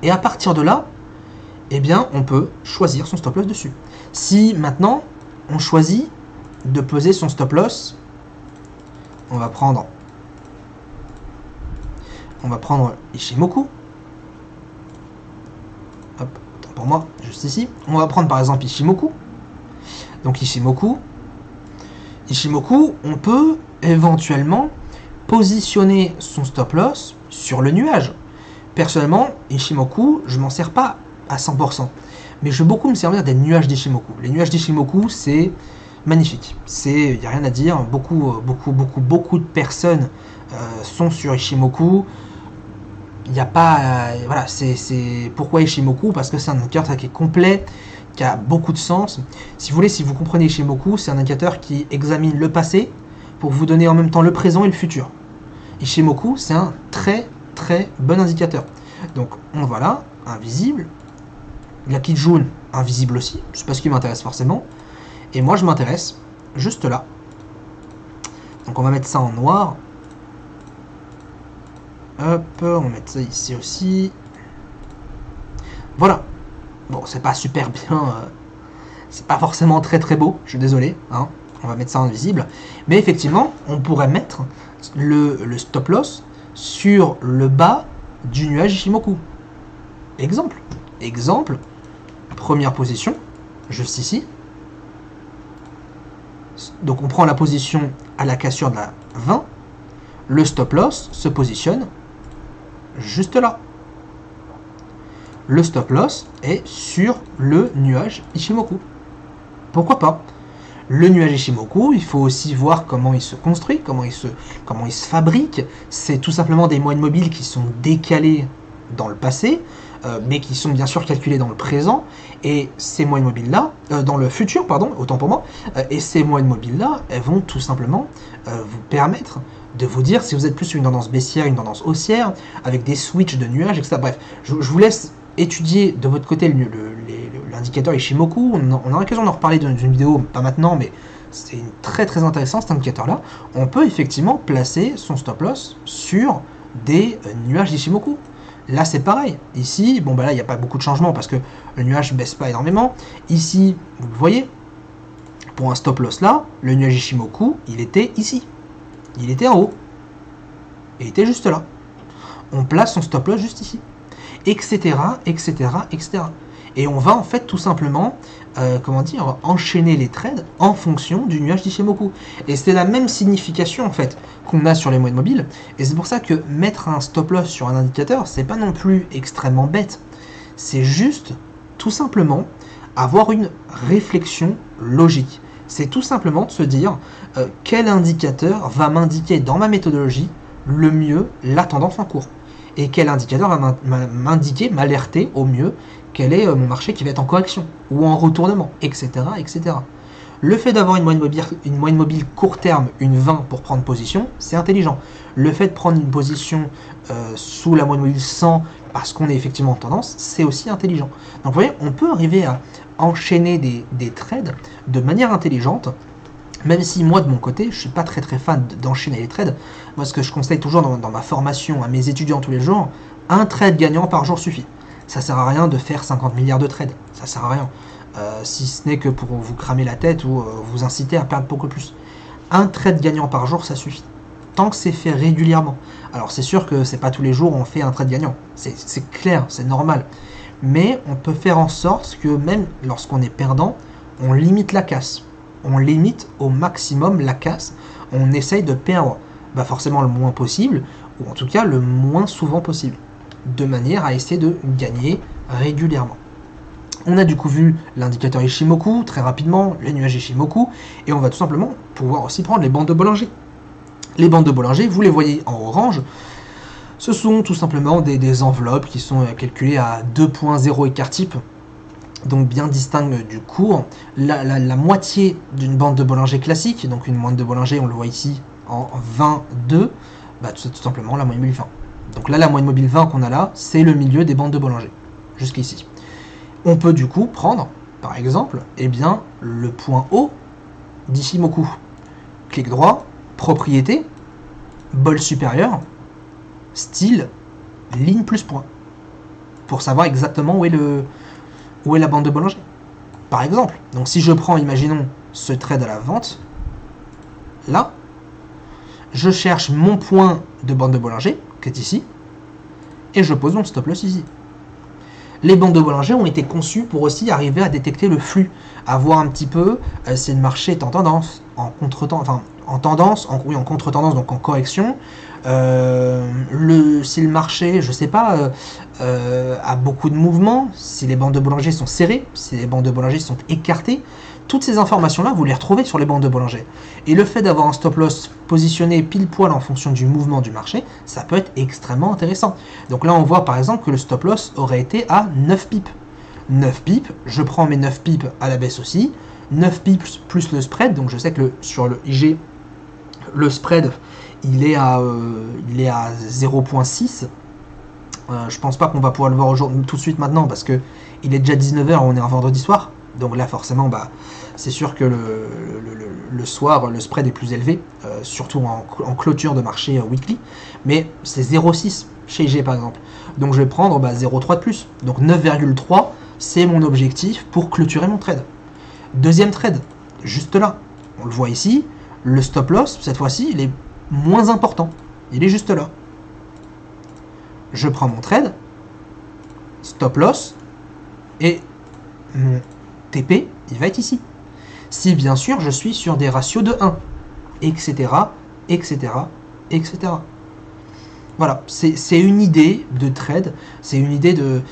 Et à partir de là, eh bien, on peut choisir son stop loss dessus. Si maintenant, on choisit de poser son stop loss on va prendre Ishimoku. Hop, attends pour moi, juste ici. On va prendre par exemple Ishimoku. Donc Ishimoku, on peut éventuellement positionner son stop loss sur le nuage. Personnellement, Ishimoku, je m'en sers pas à 100%. Mais je vais beaucoup me servir des nuages d'Ishimoku. Les nuages d'Ishimoku, c'est magnifique. Il n'y a rien à dire. Beaucoup de personnes sont sur Ishimoku. Il n'y a pas... voilà, c'est pourquoi Ishimoku? Parce que c'est un indicateur qui est complet, qui a beaucoup de sens. Si vous voulez, si vous comprenez Ishimoku, c'est un indicateur qui examine le passé pour vous donner en même temps le présent et le futur. Ishimoku, c'est un très bon indicateur. Donc, on voit là, invisible. La petite jaune, invisible aussi. C'est pas ce qui m'intéresse forcément. Et moi, je m'intéresse juste là. Donc, on va mettre ça en noir. Hop, on va mettre ça ici aussi. Voilà. Bon, c'est pas super bien. C'est pas forcément très beau. Je suis désolé. Hein. On va mettre ça en visible. Mais effectivement, on pourrait mettre le stop loss sur le bas du nuage Ishimoku. Exemple. Première position, juste ici. Donc on prend la position à la cassure de la 20. Le stop loss se positionne juste là. Le stop loss est sur le nuage Ishimoku. Pourquoi pas? Le nuage Ishimoku, il faut aussi voir comment il se construit, comment il se fabrique. C'est tout simplement des moyennes mobiles qui sont décalées dans le passé, mais qui sont bien sûr calculées dans le présent. Et ces moyennes mobiles-là, dans le futur, pardon, autant pour moi, et ces moyennes mobiles-là, elles vont tout simplement vous permettre de vous dire si vous êtes plus sur une tendance baissière, une tendance haussière, avec des switches de nuages, etc. Bref, je vous laisse étudier de votre côté l'indicateur Ishimoku. On aura l'occasion d'en reparler dans une vidéo, pas maintenant, mais c'est très intéressant cet indicateur-là. On peut effectivement placer son stop loss sur des nuages d'Ishimoku. Là, c'est pareil. Ici, bon, bah là, il n'y a pas beaucoup de changements parce que le nuage ne baisse pas énormément. Ici, vous le voyez, pour un stop loss là, le nuage Ishimoku, il était ici. Il était en haut. Il était juste là. On place son stop loss juste ici. Etc. Et on va en fait tout simplement, enchaîner les trades en fonction du nuage d'Ishimoku. Et c'est la même signification en fait qu'on a sur les moyennes mobiles. Et c'est pour ça que mettre un stop loss sur un indicateur, c'est pas non plus extrêmement bête. C'est juste, tout simplement, avoir une réflexion logique. C'est tout simplement de se dire quel indicateur va m'indiquer dans ma méthodologie le mieux la tendance en cours. Et quel indicateur va m'indiquer, m'alerter au mieux quel est mon marché qui va être en correction ou en retournement, etc. Le fait d'avoir une moyenne mobile court terme, une 20 pour prendre position, c'est intelligent. Le fait de prendre une position sous la moyenne mobile 100 parce qu'on est effectivement en tendance, c'est aussi intelligent. Donc vous voyez, on peut arriver à enchaîner des trades de manière intelligente. Même si moi de mon côté, je suis pas très fan d'enchaîner les trades. Moi ce que je conseille toujours dans ma formation à mes étudiants tous les jours, un trade gagnant par jour suffit. Ça sert à rien de faire 50 milliards de trades, ça sert à rien. Si ce n'est que pour vous cramer la tête ou vous inciter à perdre beaucoup plus. Un trade gagnant par jour, ça suffit. Tant que c'est fait régulièrement. Alors c'est sûr que c'est pas tous les jours on fait un trade gagnant. C'est clair, c'est normal. Mais on peut faire en sorte que même lorsqu'on est perdant, on limite la casse. On limite au maximum la casse, on essaye de perdre forcément le moins possible, ou en tout cas le moins souvent possible, de manière à essayer de gagner régulièrement. On a du coup vu l'indicateur Ishimoku très rapidement, les nuages Ishimoku, et on va tout simplement pouvoir aussi prendre les bandes de Bollinger. Les bandes de Bollinger, vous les voyez en orange, ce sont tout simplement des enveloppes qui sont calculées à 2.0 écart type, donc bien distinctes du cours. La moitié d'une bande de Bollinger classique, donc une bande de Bollinger, on le voit ici en 22, c'est tout simplement la moyenne mobile 20. Donc là, la moyenne mobile 20 qu'on a là, c'est le milieu des bandes de Bollinger, jusqu'ici. On peut du coup prendre, par exemple, le point haut d'Ishimoku. Clic droit, propriété, bol supérieur, style, ligne plus point. Pour savoir exactement où est la bande de Bollinger. Par exemple, donc si je prends, imaginons, ce trade à la vente, là, je cherche mon point de bande de Bollinger, qui est ici, et je pose mon stop loss ici. Les bandes de Bollinger ont été conçues pour aussi arriver à détecter le flux, à voir un petit peu si le marché est en tendance, en contre-tendance, enfin en tendance, en contre-tendance, donc en correction. Si le marché, je sais pas, a beaucoup de mouvements, si les bandes de Bollinger sont serrées, si les bandes de Bollinger sont écartées, toutes ces informations-là, vous les retrouvez sur les bandes de Bollinger. Et le fait d'avoir un stop loss positionné pile poil en fonction du mouvement du marché, ça peut être extrêmement intéressant. Donc là, on voit par exemple que le stop loss aurait été à 9 pips. 9 pips, je prends mes 9 pips à la baisse aussi. 9 pips plus le spread, donc je sais que sur le IG, le spread, il est à 0.6. Je pense pas qu'on va pouvoir le voir tout de suite maintenant parce que il est déjà 19h, on est un vendredi soir. Donc là, forcément, c'est sûr que le soir, le spread est plus élevé, surtout en clôture de marché weekly. Mais c'est 0,6 chez IG par exemple. Donc je vais prendre 0,3 de plus. Donc 9,3, c'est mon objectif pour clôturer mon trade. Deuxième trade, juste là. On le voit ici. Le stop loss, cette fois-ci, il est moins important. Il est juste là. Je prends mon trade, stop loss, et mon TP, il va être ici. Si bien sûr je suis sur des ratios de 1, etc., etc., etc. Voilà, c'est une idée de trade, c'est une idée de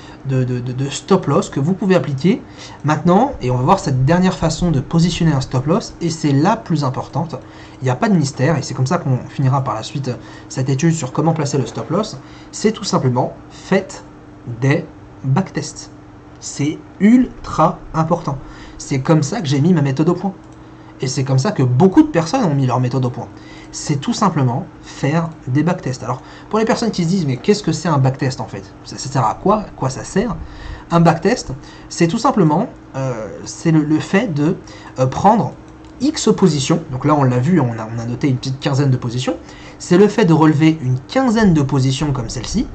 stop loss que vous pouvez appliquer maintenant, et on va voir cette dernière façon de positionner un stop loss, et c'est la plus importante. Il n'y a pas de mystère, et c'est comme ça qu'on finira par la suite cette étude sur comment placer le stop loss. C'est tout simplement, faites des backtests. C'est ultra important. C'est comme ça que j'ai mis ma méthode au point. Et c'est comme ça que beaucoup de personnes ont mis leur méthode au point. C'est tout simplement faire des backtests. Alors, pour les personnes qui se disent, mais qu'est-ce que c'est un backtest en fait? Ça sert à quoi? À quoi ça sert? Un backtest, c'est tout simplement c'est le fait de prendre X positions. Donc là, on l'a vu, on a noté une petite quinzaine de positions. C'est le fait de relever une quinzaine de positions comme celle-ci,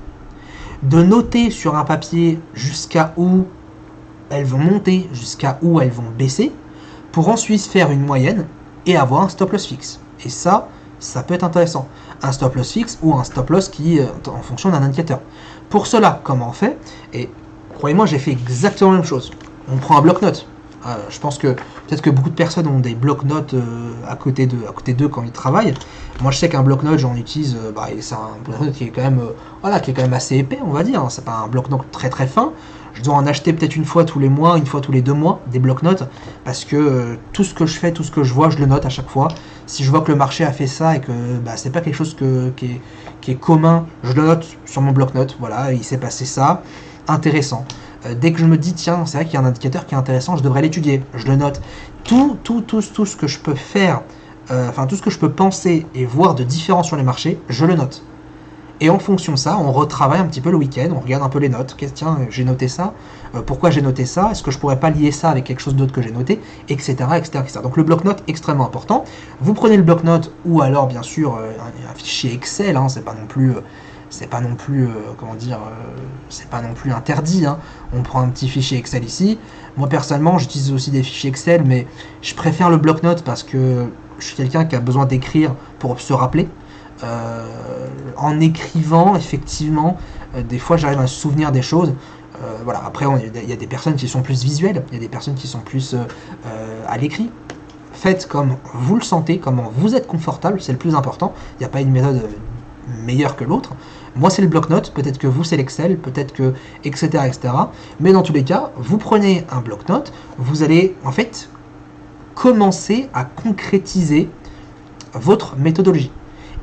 de noter sur un papier jusqu'à où elles vont monter, jusqu'à où elles vont baisser, pour ensuite faire une moyenne et avoir un stop loss fixe. Et ça peut être intéressant. Un stop loss fixe ou un stop loss qui en fonction d'un indicateur. Pour cela, comment on fait? Et croyez-moi, j'ai fait exactement la même chose. On prend un bloc-notes. Je pense que peut-être que beaucoup de personnes ont des bloc-notes à côté d'eux quand ils travaillent. Moi, je sais qu'un bloc-notes, j'en utilise. C'est un bloc-notes qui est quand même, assez épais, on va dire. C'est pas un bloc-notes très très fin. Je dois en acheter peut-être une fois tous les mois, une fois tous les 2 mois, des bloc-notes, parce que tout ce que je fais, tout ce que je vois, je le note à chaque fois. Si je vois que le marché a fait ça et que c'est pas quelque chose qui est commun, je le note sur mon bloc-notes. Voilà, il s'est passé ça. Intéressant. Dès que je me dis, tiens, c'est vrai qu'il y a un indicateur qui est intéressant, je devrais l'étudier, je le note. Tout ce que je peux faire, tout ce que je peux penser et voir de différent sur les marchés, je le note. Et en fonction de ça, on retravaille un petit peu le week-end, on regarde un peu les notes. Tiens, j'ai noté ça, pourquoi j'ai noté ça, est-ce que je pourrais pas lier ça avec quelque chose d'autre que j'ai noté, etc., etc., etc. Donc le bloc-notes, extrêmement important. Vous prenez le bloc-notes ou alors, bien sûr, un fichier Excel, c'est pas non plus... c'est pas non plus interdit, On prend un petit fichier Excel ici. Moi personnellement, j'utilise aussi des fichiers Excel, mais je préfère le bloc-notes parce que je suis quelqu'un qui a besoin d'écrire pour se rappeler. En écrivant, effectivement, des fois j'arrive à me souvenir des choses. Après, il y a des personnes qui sont plus visuelles, il y a des personnes qui sont plus à l'écrit. Faites comme vous le sentez, comment vous êtes confortable, c'est le plus important. Il n'y a pas une méthode meilleure que l'autre. Moi, c'est le bloc-notes, peut-être que vous, c'est l'Excel, peut-être que, etc., etc. Mais dans tous les cas, vous prenez un bloc-notes, vous allez, en fait, commencer à concrétiser votre méthodologie.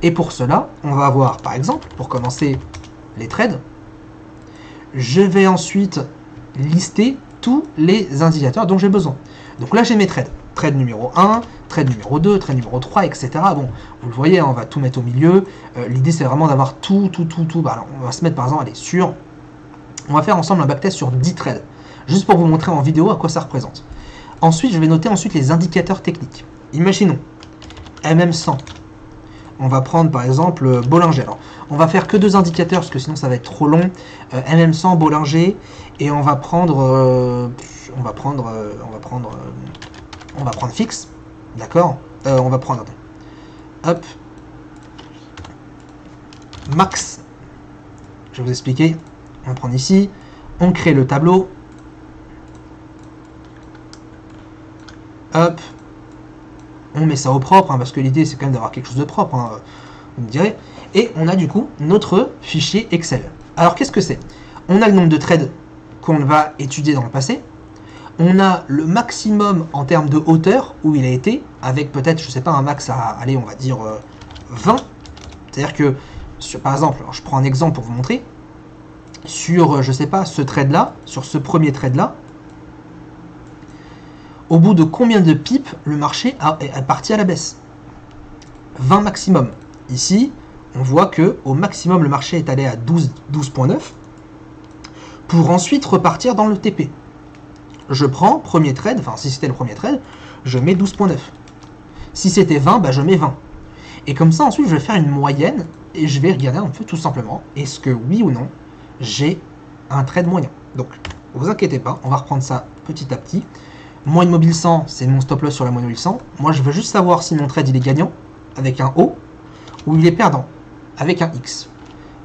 Et pour cela, on va avoir, par exemple, pour commencer les trades, je vais ensuite lister tous les indicateurs dont j'ai besoin. Donc là, j'ai mes trades. Trade numéro 1, trade numéro 2, trade numéro 3, etc. Bon, vous le voyez, on va tout mettre au milieu. L'idée, c'est vraiment d'avoir tout. Alors, on va se mettre, par exemple, on va faire ensemble un backtest sur 10 trades, juste pour vous montrer en vidéo à quoi ça représente. Ensuite, je vais noter les indicateurs techniques. Imaginons, MM100. On va prendre par exemple Bollinger. Alors, on va faire que 2 indicateurs parce que sinon ça va être trop long. MM100, Bollinger, et on va prendre fixe, d'accord. On va prendre, hop, max. Je vais vous expliquer. On va prendre ici. On crée le tableau. Hop. On met ça au propre, hein, parce que l'idée c'est quand même d'avoir quelque chose de propre, hein, vous me direz. Et on a du coup notre fichier Excel. Alors qu'est-ce que c'est? On a le nombre de trades qu'on va étudier dans le passé. On a le maximum en termes de hauteur où il a été, avec peut-être, je sais pas, un max à, allez, on va dire 20. C'est-à-dire que, par exemple, alors je prends un exemple pour vous montrer, sur, je sais pas, ce trade-là, sur ce premier trade-là, au bout de combien de pips le marché est parti à la baisse? 20 maximum. Ici, on voit que au maximum, le marché est allé à 12.9 pour ensuite repartir dans le TP. Je prends premier trade, enfin si c'était le premier trade, je mets 12.9. Si c'était 20, bah, je mets 20. Et comme ça, ensuite, je vais faire une moyenne et je vais regarder un peu tout simplement, est-ce que oui ou non, j'ai un trade moyen. Donc, ne vous inquiétez pas, on va reprendre ça petit à petit. Moyenne mobile 100, c'est mon stop loss sur la moyenne mobile 100. Moi, je veux juste savoir si mon trade il est gagnant avec un O ou il est perdant avec un X.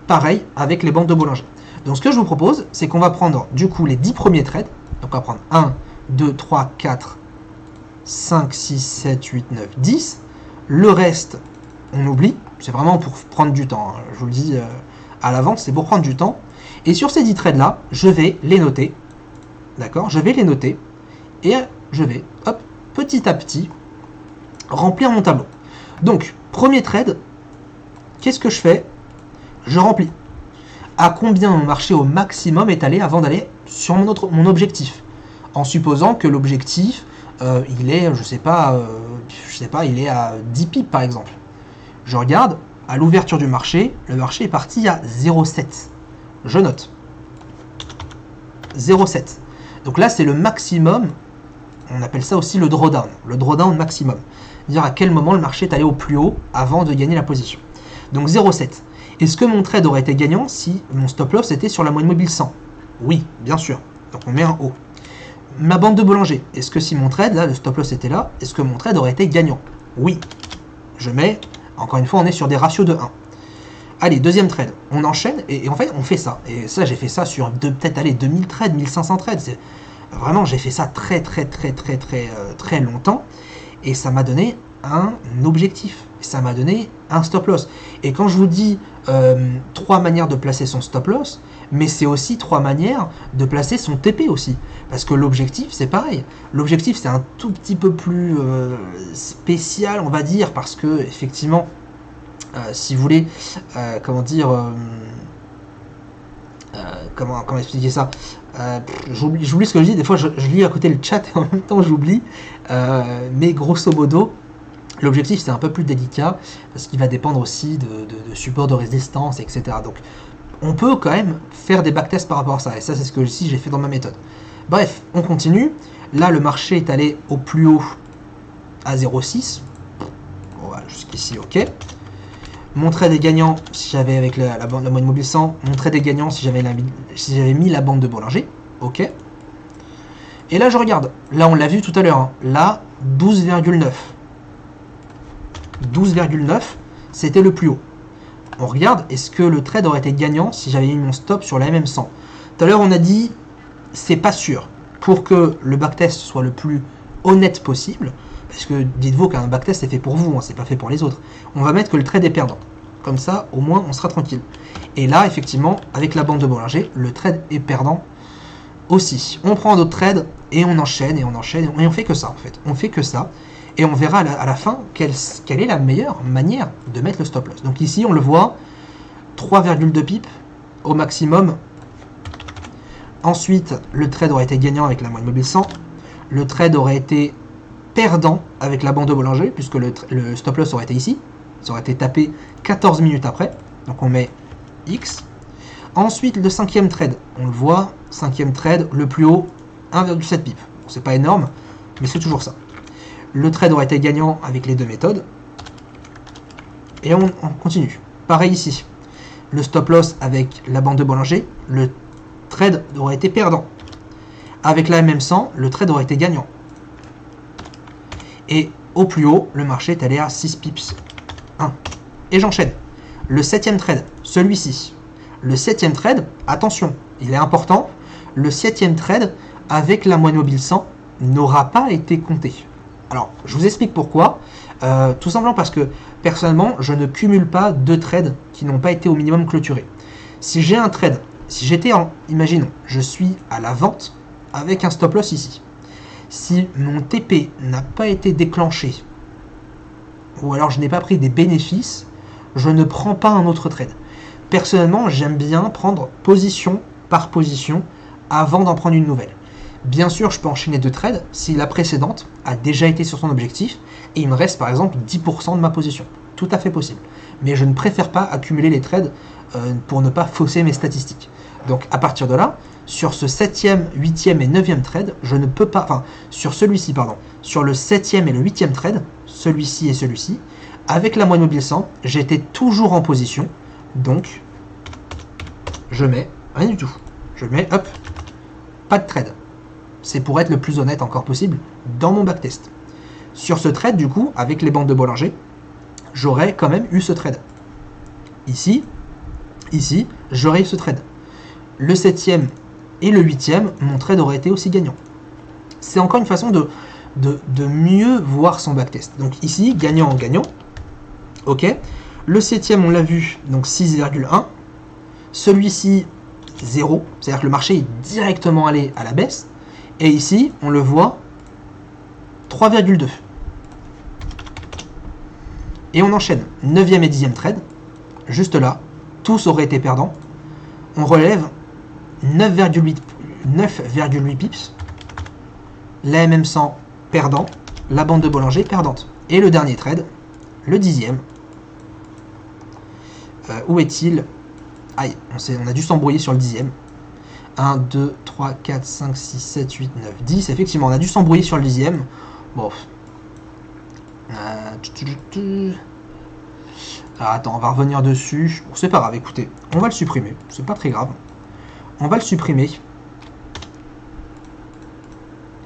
Pareil avec les bandes de Bollinger. Donc, ce que je vous propose, c'est qu'on va prendre du coup les 10 premiers trades. Donc, on va prendre 1, 2, 3, 4, 5, 6, 7, 8, 9, 10. Le reste, on oublie. C'est vraiment pour prendre du temps. Hein. Je vous le dis à l'avance, c'est pour prendre du temps. Et sur ces 10 trades-là, je vais les noter. D'accord? Je vais les noter. Et je vais, hop, petit à petit, remplir mon tableau. Donc, premier trade, qu'est-ce que je fais? Je remplis. À combien mon marché au maximum est allé avant d'aller sur mon objectif? En supposant que l'objectif, il est, je sais pas, il est à 10 pips par exemple. Je regarde, à l'ouverture du marché, le marché est parti à 0,7. Je note. 0,7. Donc là, c'est le maximum. On appelle ça aussi le drawdown maximum. Dire à quel moment le marché est allé au plus haut avant de gagner la position. Donc 0,7. Est-ce que mon trade aurait été gagnant si mon stop loss était sur la moyenne mobile 100? Oui, bien sûr. Donc on met un O. Ma bande de Bollinger, est-ce que si mon trade, là, le stop loss était là, est-ce que mon trade aurait été gagnant? Oui. Je mets, encore une fois, on est sur des ratios de 1. Allez, deuxième trade. On enchaîne et en fait, on fait ça. Et ça, j'ai fait ça sur peut-être 2000 trades, 1500 trades. Vraiment, j'ai fait ça très longtemps. Et ça m'a donné un objectif. Ça m'a donné un stop loss. Et quand je vous dis 3 manières de placer son stop loss, mais c'est aussi 3 manières de placer son TP aussi. Parce que l'objectif, c'est pareil. L'objectif, c'est un tout petit peu plus spécial, on va dire, parce que, effectivement, si vous voulez, comment expliquer ça, j'oublie ce que je dis, des fois je lis à côté le chat et en même temps j'oublie, mais grosso modo, l'objectif c'est un peu plus délicat, parce qu'il va dépendre aussi de support de résistance, etc. Donc on peut quand même faire des backtests par rapport à ça, et ça c'est ce que ici j'ai fait dans ma méthode. Bref, on continue, là le marché est allé au plus haut à 0,6, voilà, jusqu'ici ok. Mon trade est gagnant si j'avais avec la moyenne mobile 100. Mon trade est gagnant si j'avais mis la bande de Bollinger. Ok. Et là, je regarde. Là, on l'a vu tout à l'heure. Hein. Là, 12,9. 12,9, c'était le plus haut. On regarde, est-ce que le trade aurait été gagnant si j'avais mis mon stop sur la MM100? Tout à l'heure, on a dit, c'est pas sûr. Pour que le backtest soit le plus honnête possible, parce que dites-vous qu'un backtest est fait pour vous, hein, c'est pas fait pour les autres. On va mettre que le trade est perdant. Comme ça, au moins, on sera tranquille. Et là, effectivement, avec la bande de Bollinger, le trade est perdant aussi. On prend d'autres trades et on enchaîne et on enchaîne et on fait que ça en fait. On fait que ça et on verra à la fin quelle est la meilleure manière de mettre le stop loss. Donc ici, on le voit, 3,2 pips au maximum. Ensuite, le trade aurait été gagnant avec la moyenne mobile 100. Le trade aurait été perdant avec la bande de Bollinger, puisque le stop loss aurait été ici. Ça aurait été tapé 14 minutes après. Donc on met X. Ensuite, le cinquième trade. On le voit, cinquième trade, le plus haut, 1,7 pips. Bon, c'est pas énorme, mais c'est toujours ça. Le trade aurait été gagnant avec les deux méthodes. Et on continue. Pareil ici. Le stop loss avec la bande de Bollinger, le trade aurait été perdant. Avec la MM100, le trade aurait été gagnant. Et au plus haut, le marché est allé à 6 pips. 1. Et j'enchaîne. Le 7e trade, celui-ci. Le 7e trade, attention, il est important, le 7e trade avec la moyenne mobile 100 n'aura pas été compté. Alors, je vous explique pourquoi. Tout simplement parce que, personnellement, je ne cumule pas deux trades qui n'ont pas été au minimum clôturés. Si j'ai un trade, si j'étais en, imaginons, je suis à la vente avec un stop loss ici. Si mon TP n'a pas été déclenché, ou alors je n'ai pas pris des bénéfices, je ne prends pas un autre trade. Personnellement, j'aime bien prendre position par position avant d'en prendre une nouvelle. Bien sûr, je peux enchaîner deux trades si la précédente a déjà été sur son objectif et il me reste par exemple 10% de ma position. Tout à fait possible. Mais je ne préfère pas accumuler les trades pour ne pas fausser mes statistiques. Donc à partir de là, sur ce 7e, 8e et 9e trade, je ne peux pas, enfin sur celui-ci pardon, sur le 7e et le 8e trade, celui-ci et celui-ci, avec la moyenne mobile 100, j'étais toujours en position, donc je mets rien du tout. Je mets, hop, pas de trade. C'est pour être le plus honnête encore possible dans mon backtest. Sur ce trade, du coup, avec les bandes de Bollinger, j'aurais quand même eu ce trade. Ici, j'aurais eu ce trade. Le 7e et le 8e, mon trade aurait été aussi gagnant. C'est encore une façon de mieux voir son backtest. Donc ici, gagnant-gagnant. Ok. Le 7e, on l'a vu, donc 6,1. Celui-ci, 0. C'est-à-dire que le marché est directement allé à la baisse. Et ici, on le voit, 3,2. Et on enchaîne. 9e et 10e trade. Juste là, tous auraient été perdants. On relève 9,8 pips. La MM100 perdant. La bande de Bollinger perdante. Et le dernier trade, le 10e. Où est-il? Aïe, on a dû s'embrouiller sur le 10e. 1, 2, 3, 4, 5, 6, 7, 8, 9, 10. Effectivement, on a dû s'embrouiller sur le 10e. Bon. Alors attends, on va revenir dessus. Bon, c'est pas grave, écoutez. On va le supprimer. C'est pas très grave. On va le supprimer.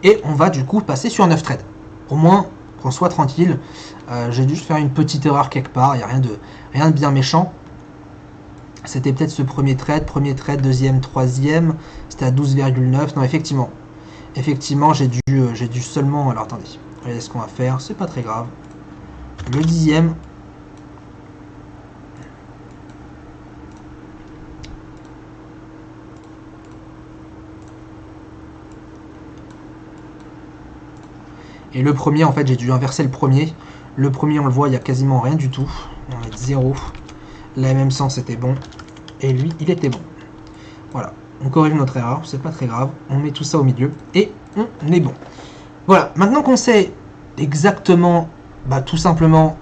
Et on va du coup passer sur 9 trades. Au moins, qu'on soit tranquille. J'ai dû faire une petite erreur quelque part. Il n'y a rien de bien méchant. C'était peut-être ce premier trade, deuxième, troisième. C'était à 12,9. Non, effectivement. Effectivement, j'ai dû seulement... Alors, attendez. Regardez ce qu'on va faire. C'est pas très grave. Le 10e. Et le premier, en fait, j'ai dû inverser le premier. Le premier, on le voit, il n'y a quasiment rien du tout. On va mettre 0. La MM100, c'était bon. Et lui, il était bon. Voilà. On corrige notre erreur, c'est pas très grave. On met tout ça au milieu et on est bon. Voilà. Maintenant qu'on sait exactement, tout simplement,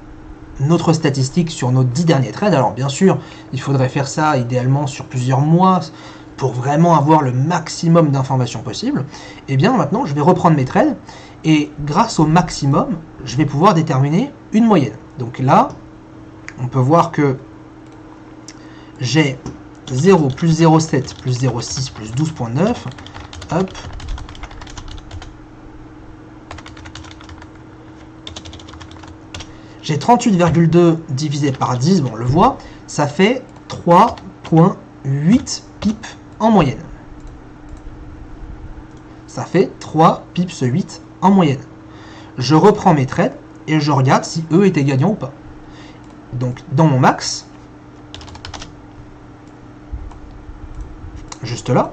notre statistique sur nos 10 derniers trades. Alors, bien sûr, il faudrait faire ça idéalement sur plusieurs mois pour vraiment avoir le maximum d'informations possible. Et bien, maintenant, je vais reprendre mes trades. Et grâce au maximum, je vais pouvoir déterminer une moyenne. Donc là, on peut voir que j'ai 0 plus 0,7 plus 0,6 plus 12,9. Hop. J'ai 38,2 divisé par 10, bon on le voit, ça fait 3,8 pips en moyenne. Ça fait 3 pips 8 en moyenne. Je reprends mes trades et je regarde si eux étaient gagnants ou pas. Donc dans mon max, juste là,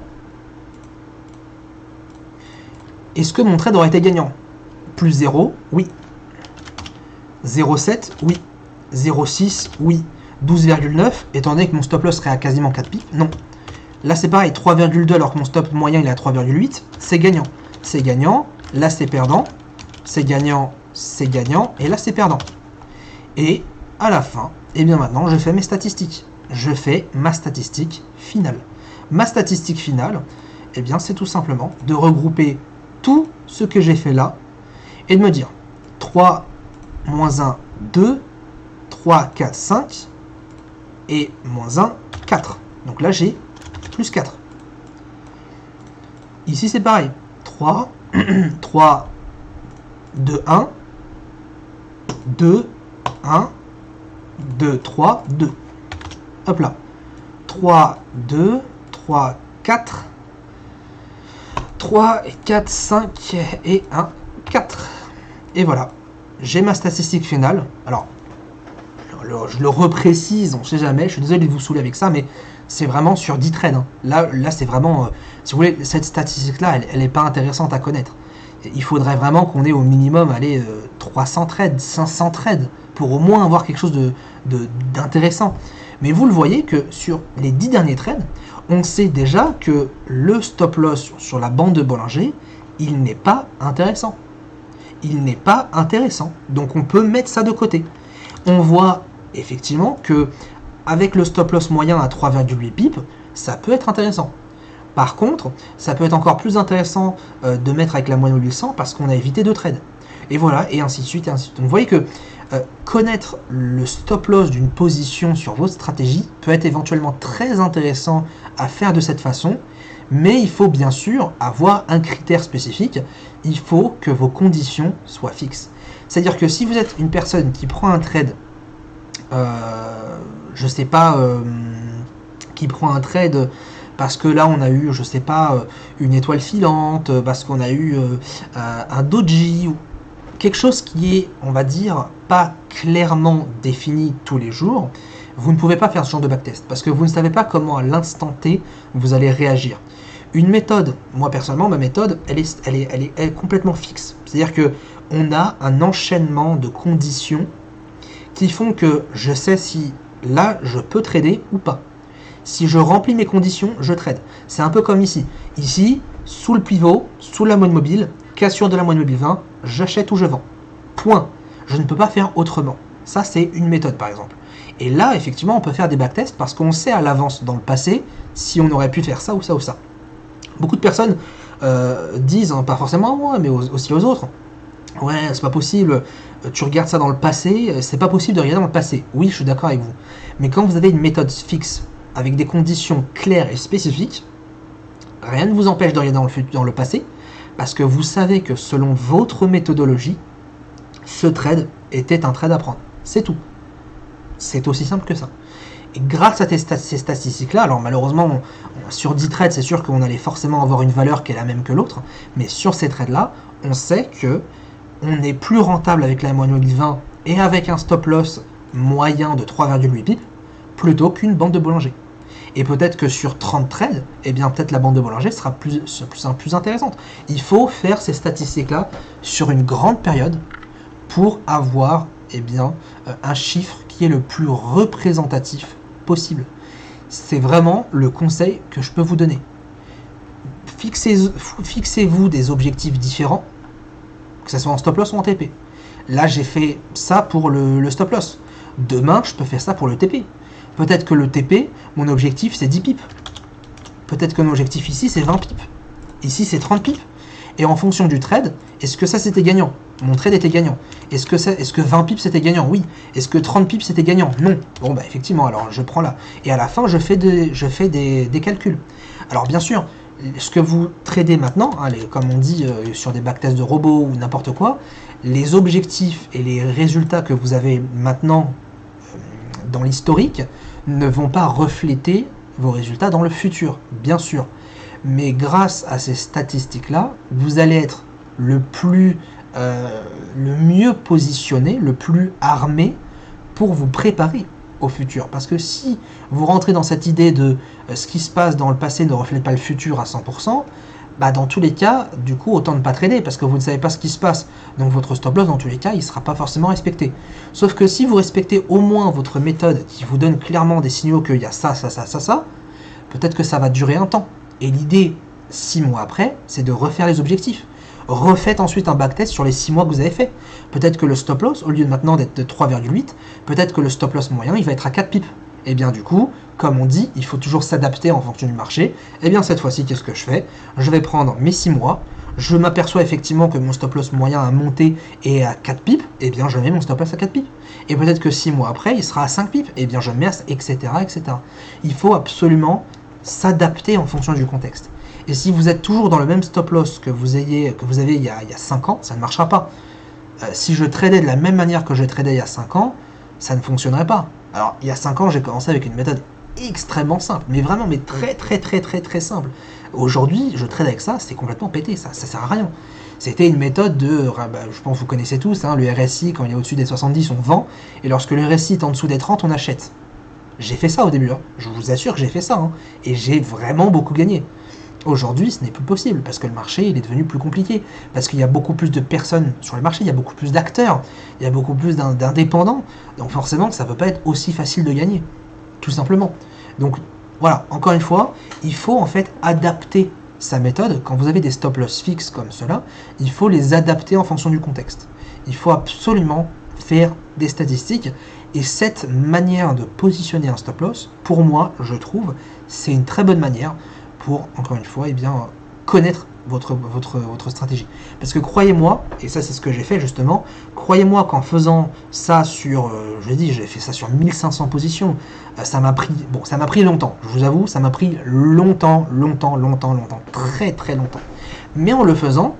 est-ce que mon trade aurait été gagnant? Plus 0, oui. 0,7, oui. 0,6, oui. 12,9, étant donné que mon stop loss serait à quasiment 4 pips, non. Là c'est pareil, 3,2 alors que mon stop moyen il est à 3,8, c'est gagnant. C'est gagnant, là c'est perdant, c'est gagnant, et là c'est perdant. Et à la fin, et bien maintenant je fais mes statistiques. Je fais ma statistique finale. Ma statistique finale, eh bien c'est tout simplement de regrouper tout ce que j'ai fait là et de me dire 3, moins 1, 2, 3, 4, 5 et moins 1, 4. Donc là j'ai plus 4. Ici c'est pareil. 3, 3, 2, 1, 2, 1, 2, 3, 2. hop là, 3, 2, 3, 4, 3 et 4, 5 et 1, 4. Et voilà, j'ai ma statistique finale. Alors, je le reprécise, on ne sait jamais, je suis désolé de vous saouler avec ça, mais c'est vraiment sur 10 trades. Hein. Là c'est vraiment, si vous voulez, cette statistique-là, elle n'est pas intéressante à connaître. Il faudrait vraiment qu'on ait au minimum 300 trades, 500 trades, pour au moins avoir quelque chose d'intéressant. Mais vous le voyez que sur les 10 derniers trades, on sait déjà que le stop loss sur la bande de Bollinger, il n'est pas intéressant. Il n'est pas intéressant. Donc on peut mettre ça de côté. On voit effectivement que avec le stop loss moyen à 3,8 pips, ça peut être intéressant. Par contre, ça peut être encore plus intéressant de mettre avec la moyenne mobile 100 parce qu'on a évité 2 trades. Et voilà, et ainsi de suite, et ainsi de suite. Donc vous voyez que connaître le stop loss d'une position sur votre stratégie peut être éventuellement très intéressant à faire de cette façon, mais il faut bien sûr avoir un critère spécifique, il faut que vos conditions soient fixes. C'est-à-dire que si vous êtes une personne qui prend un trade, je sais pas, qui prend un trade parce que là on a eu, je sais pas, une étoile filante, parce qu'on a eu un doji, ou quelque chose qui est, on va dire, pas clairement défini tous les jours, vous ne pouvez pas faire ce genre de backtest, parce que vous ne savez pas comment à l'instant T vous allez réagir. Une méthode, moi personnellement, ma méthode, elle est complètement fixe. C'est-à-dire que on a un enchaînement de conditions qui font que je sais si là je peux trader ou pas. Si je remplis mes conditions, je trade. C'est un peu comme ici. Ici, sous le pivot, sous la moyenne mobile, cassure de la moyenne mobile 20, j'achète ou je vends. Point. Je ne peux pas faire autrement. Ça, c'est une méthode, par exemple. Et là, effectivement, on peut faire des backtests parce qu'on sait à l'avance dans le passé si on aurait pu faire ça ou ça ou ça. Beaucoup de personnes disent, hein, pas forcément à moi, mais aussi aux autres, ouais, c'est pas possible, tu regardes ça dans le passé, c'est pas possible de regarder dans le passé. Oui, je suis d'accord avec vous. Mais quand vous avez une méthode fixe, avec des conditions claires et spécifiques, rien ne vous empêche de regarder dans le passé, parce que vous savez que selon votre méthodologie, ce trade était un trade à prendre. C'est tout. C'est aussi simple que ça. Et grâce à ces statistiques-là, alors malheureusement, sur 10 trades, c'est sûr qu'on allait forcément avoir une valeur qui est la même que l'autre, mais sur ces trades-là, on sait que on est plus rentable avec la moyenne mobile 20 et avec un stop loss moyen de 3,8 pips plutôt qu'une bande de Bollinger. Et peut-être que sur 30 trades, eh bien peut-être la bande de Bollinger sera plus intéressante. Il faut faire ces statistiques-là sur une grande période pour avoir un chiffre qui est le plus représentatif possible. C'est vraiment le conseil que je peux vous donner. Fixez-vous des objectifs différents, que ce soit en stop loss ou en TP. Là, j'ai fait ça pour le stop loss. Demain, je peux faire ça pour le TP. Peut-être que le TP, mon objectif, c'est 10 pips. Peut-être que mon objectif ici, c'est 20 pips. Ici, c'est 30 pips. Et en fonction du trade, est-ce que ça, c'était gagnant? Mon trade était gagnant. Est-ce que 20 pips, c'était gagnant? Oui. Est-ce que 30 pips, c'était gagnant? Non. Bon, bah effectivement, alors je prends là. Et à la fin, je fais des calculs. Alors, bien sûr, ce que vous tradez maintenant, hein, comme on dit sur des backtests de robots ou n'importe quoi, les objectifs et les résultats que vous avez maintenant dans l'historique ne vont pas refléter vos résultats dans le futur, bien sûr. Mais grâce à ces statistiques-là, vous allez être le mieux positionné, le plus armé pour vous préparer au futur. Parce que si vous rentrez dans cette idée de ce qui se passe dans le passé ne reflète pas le futur à 100%, bah dans tous les cas, du coup, autant ne pas trader parce que vous ne savez pas ce qui se passe. Donc votre stop loss, dans tous les cas, il ne sera pas forcément respecté. Sauf que si vous respectez au moins votre méthode qui vous donne clairement des signaux qu'il y a ça, peut-être que ça va durer un temps. Et l'idée, 6 mois après, c'est de refaire les objectifs. Refaites ensuite un backtest sur les 6 mois que vous avez fait. Peut-être que le stop loss, au lieu de maintenant d'être de 3,8, peut-être que le stop loss moyen, il va être à 4 pips. Et bien du coup, comme on dit, il faut toujours s'adapter en fonction du marché. Et bien cette fois-ci, qu'est-ce que je fais? Je vais prendre mes 6 mois, je m'aperçois effectivement que mon stop loss moyen a monté et est à 4 pips, et bien je mets mon stop loss à 4 pips. Et peut-être que 6 mois après, il sera à 5 pips, et bien je mets, etc., etc. Il faut absolument s'adapter en fonction du contexte. Et si vous êtes toujours dans le même stop loss que vous avez il y a 5 ans, ça ne marchera pas. Si je tradais de la même manière que je tradais il y a 5 ans, ça ne fonctionnerait pas. Alors, il y a 5 ans, j'ai commencé avec une méthode extrêmement simple, mais vraiment, mais très simple. Aujourd'hui, je trade avec ça, c'est complètement pété, ça sert à rien. C'était une méthode de, je pense que vous connaissez tous, hein, le RSI, quand il est au-dessus des 70, on vend, et lorsque le RSI est en dessous des 30, on achète. J'ai fait ça au début, hein. Je vous assure que j'ai fait ça, hein. Et j'ai vraiment beaucoup gagné. Aujourd'hui, ce n'est plus possible, parce que le marché il est devenu plus compliqué, parce qu'il y a beaucoup plus de personnes sur le marché, il y a beaucoup plus d'acteurs, il y a beaucoup plus d'indépendants, donc forcément, ça ne peut pas être aussi facile de gagner, tout simplement. Donc voilà, encore une fois, il faut en fait adapter sa méthode. Quand vous avez des stop-loss fixes comme cela, il faut les adapter en fonction du contexte. Il faut absolument faire des statistiques, et cette manière de positionner un stop-loss, pour moi, je trouve, c'est une très bonne manière pour, encore une fois, connaître votre stratégie. Parce que croyez-moi, et ça c'est ce que j'ai fait justement, croyez-moi qu'en faisant ça sur, je l'ai dit, j'ai fait ça sur 1500 positions, ça m'a pris longtemps, je vous avoue, ça m'a pris longtemps, très longtemps. Mais en le faisant,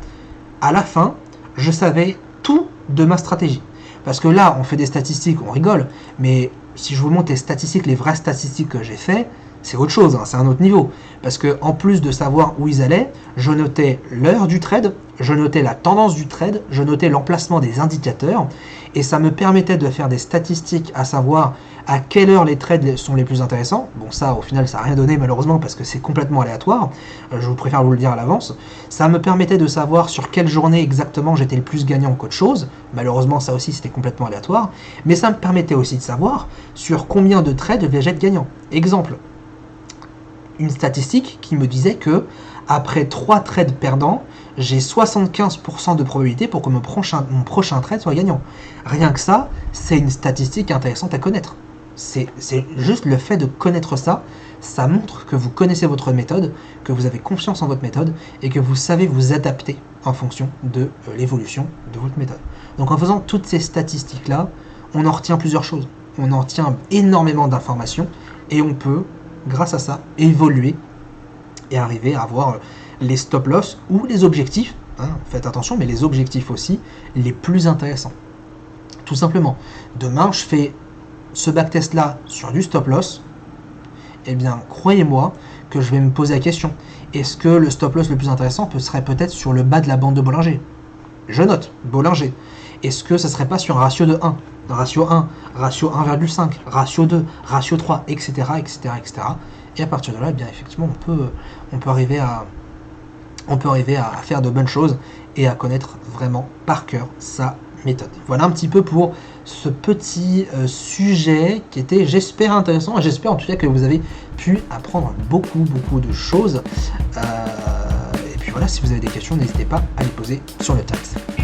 à la fin, je savais tout de ma stratégie. Parce que là, on fait des statistiques, on rigole, mais si je vous montre les statistiques, les vraies statistiques que j'ai fait, c'est autre chose, hein, c'est un autre niveau. Parce que en plus de savoir où ils allaient, je notais l'heure du trade, je notais la tendance du trade, je notais l'emplacement des indicateurs, et ça me permettait de faire des statistiques, à savoir à quelle heure les trades sont les plus intéressants. Bon, ça, au final, ça n'a rien donné malheureusement parce que c'est complètement aléatoire. Je vous préfère vous le dire à l'avance. Ça me permettait de savoir sur quelle journée exactement j'étais le plus gagnant qu'autre chose. Malheureusement, ça aussi, c'était complètement aléatoire. Mais ça me permettait aussi de savoir sur combien de trades vais-je être gagnant. Exemple, une statistique qui me disait que après 3 trades perdants, j'ai 75% de probabilité pour que mon prochain trade soit gagnant. Rien que ça, c'est une statistique intéressante à connaître. C'est juste le fait de connaître ça, ça montre que vous connaissez votre méthode, que vous avez confiance en votre méthode et que vous savez vous adapter en fonction de l'évolution de votre méthode. Donc en faisant toutes ces statistiques-là, on en retient plusieurs choses. On en retient énormément d'informations et on peut, grâce à ça, évoluer et arriver à avoir les stop-loss ou les objectifs, hein, faites attention, mais les objectifs aussi, les plus intéressants. Tout simplement, demain, je fais ce backtest-là sur du stop-loss, eh bien, croyez-moi que je vais me poser la question, est-ce que le stop-loss le plus intéressant serait peut-être sur le bas de la bande de Bollinger? Je note, Bollinger. Est-ce que ça serait pas sur un ratio de 1, ratio 1, ratio 1,5, ratio 2, ratio 3, etc., etc., etc. Et à partir de là, eh bien, effectivement, on peut arriver à faire de bonnes choses et à connaître vraiment par cœur sa méthode. Voilà un petit peu pour ce petit sujet qui était, j'espère, intéressant. J'espère en tout cas que vous avez pu apprendre beaucoup de choses. Et puis voilà, si vous avez des questions, n'hésitez pas à les poser sur le chat.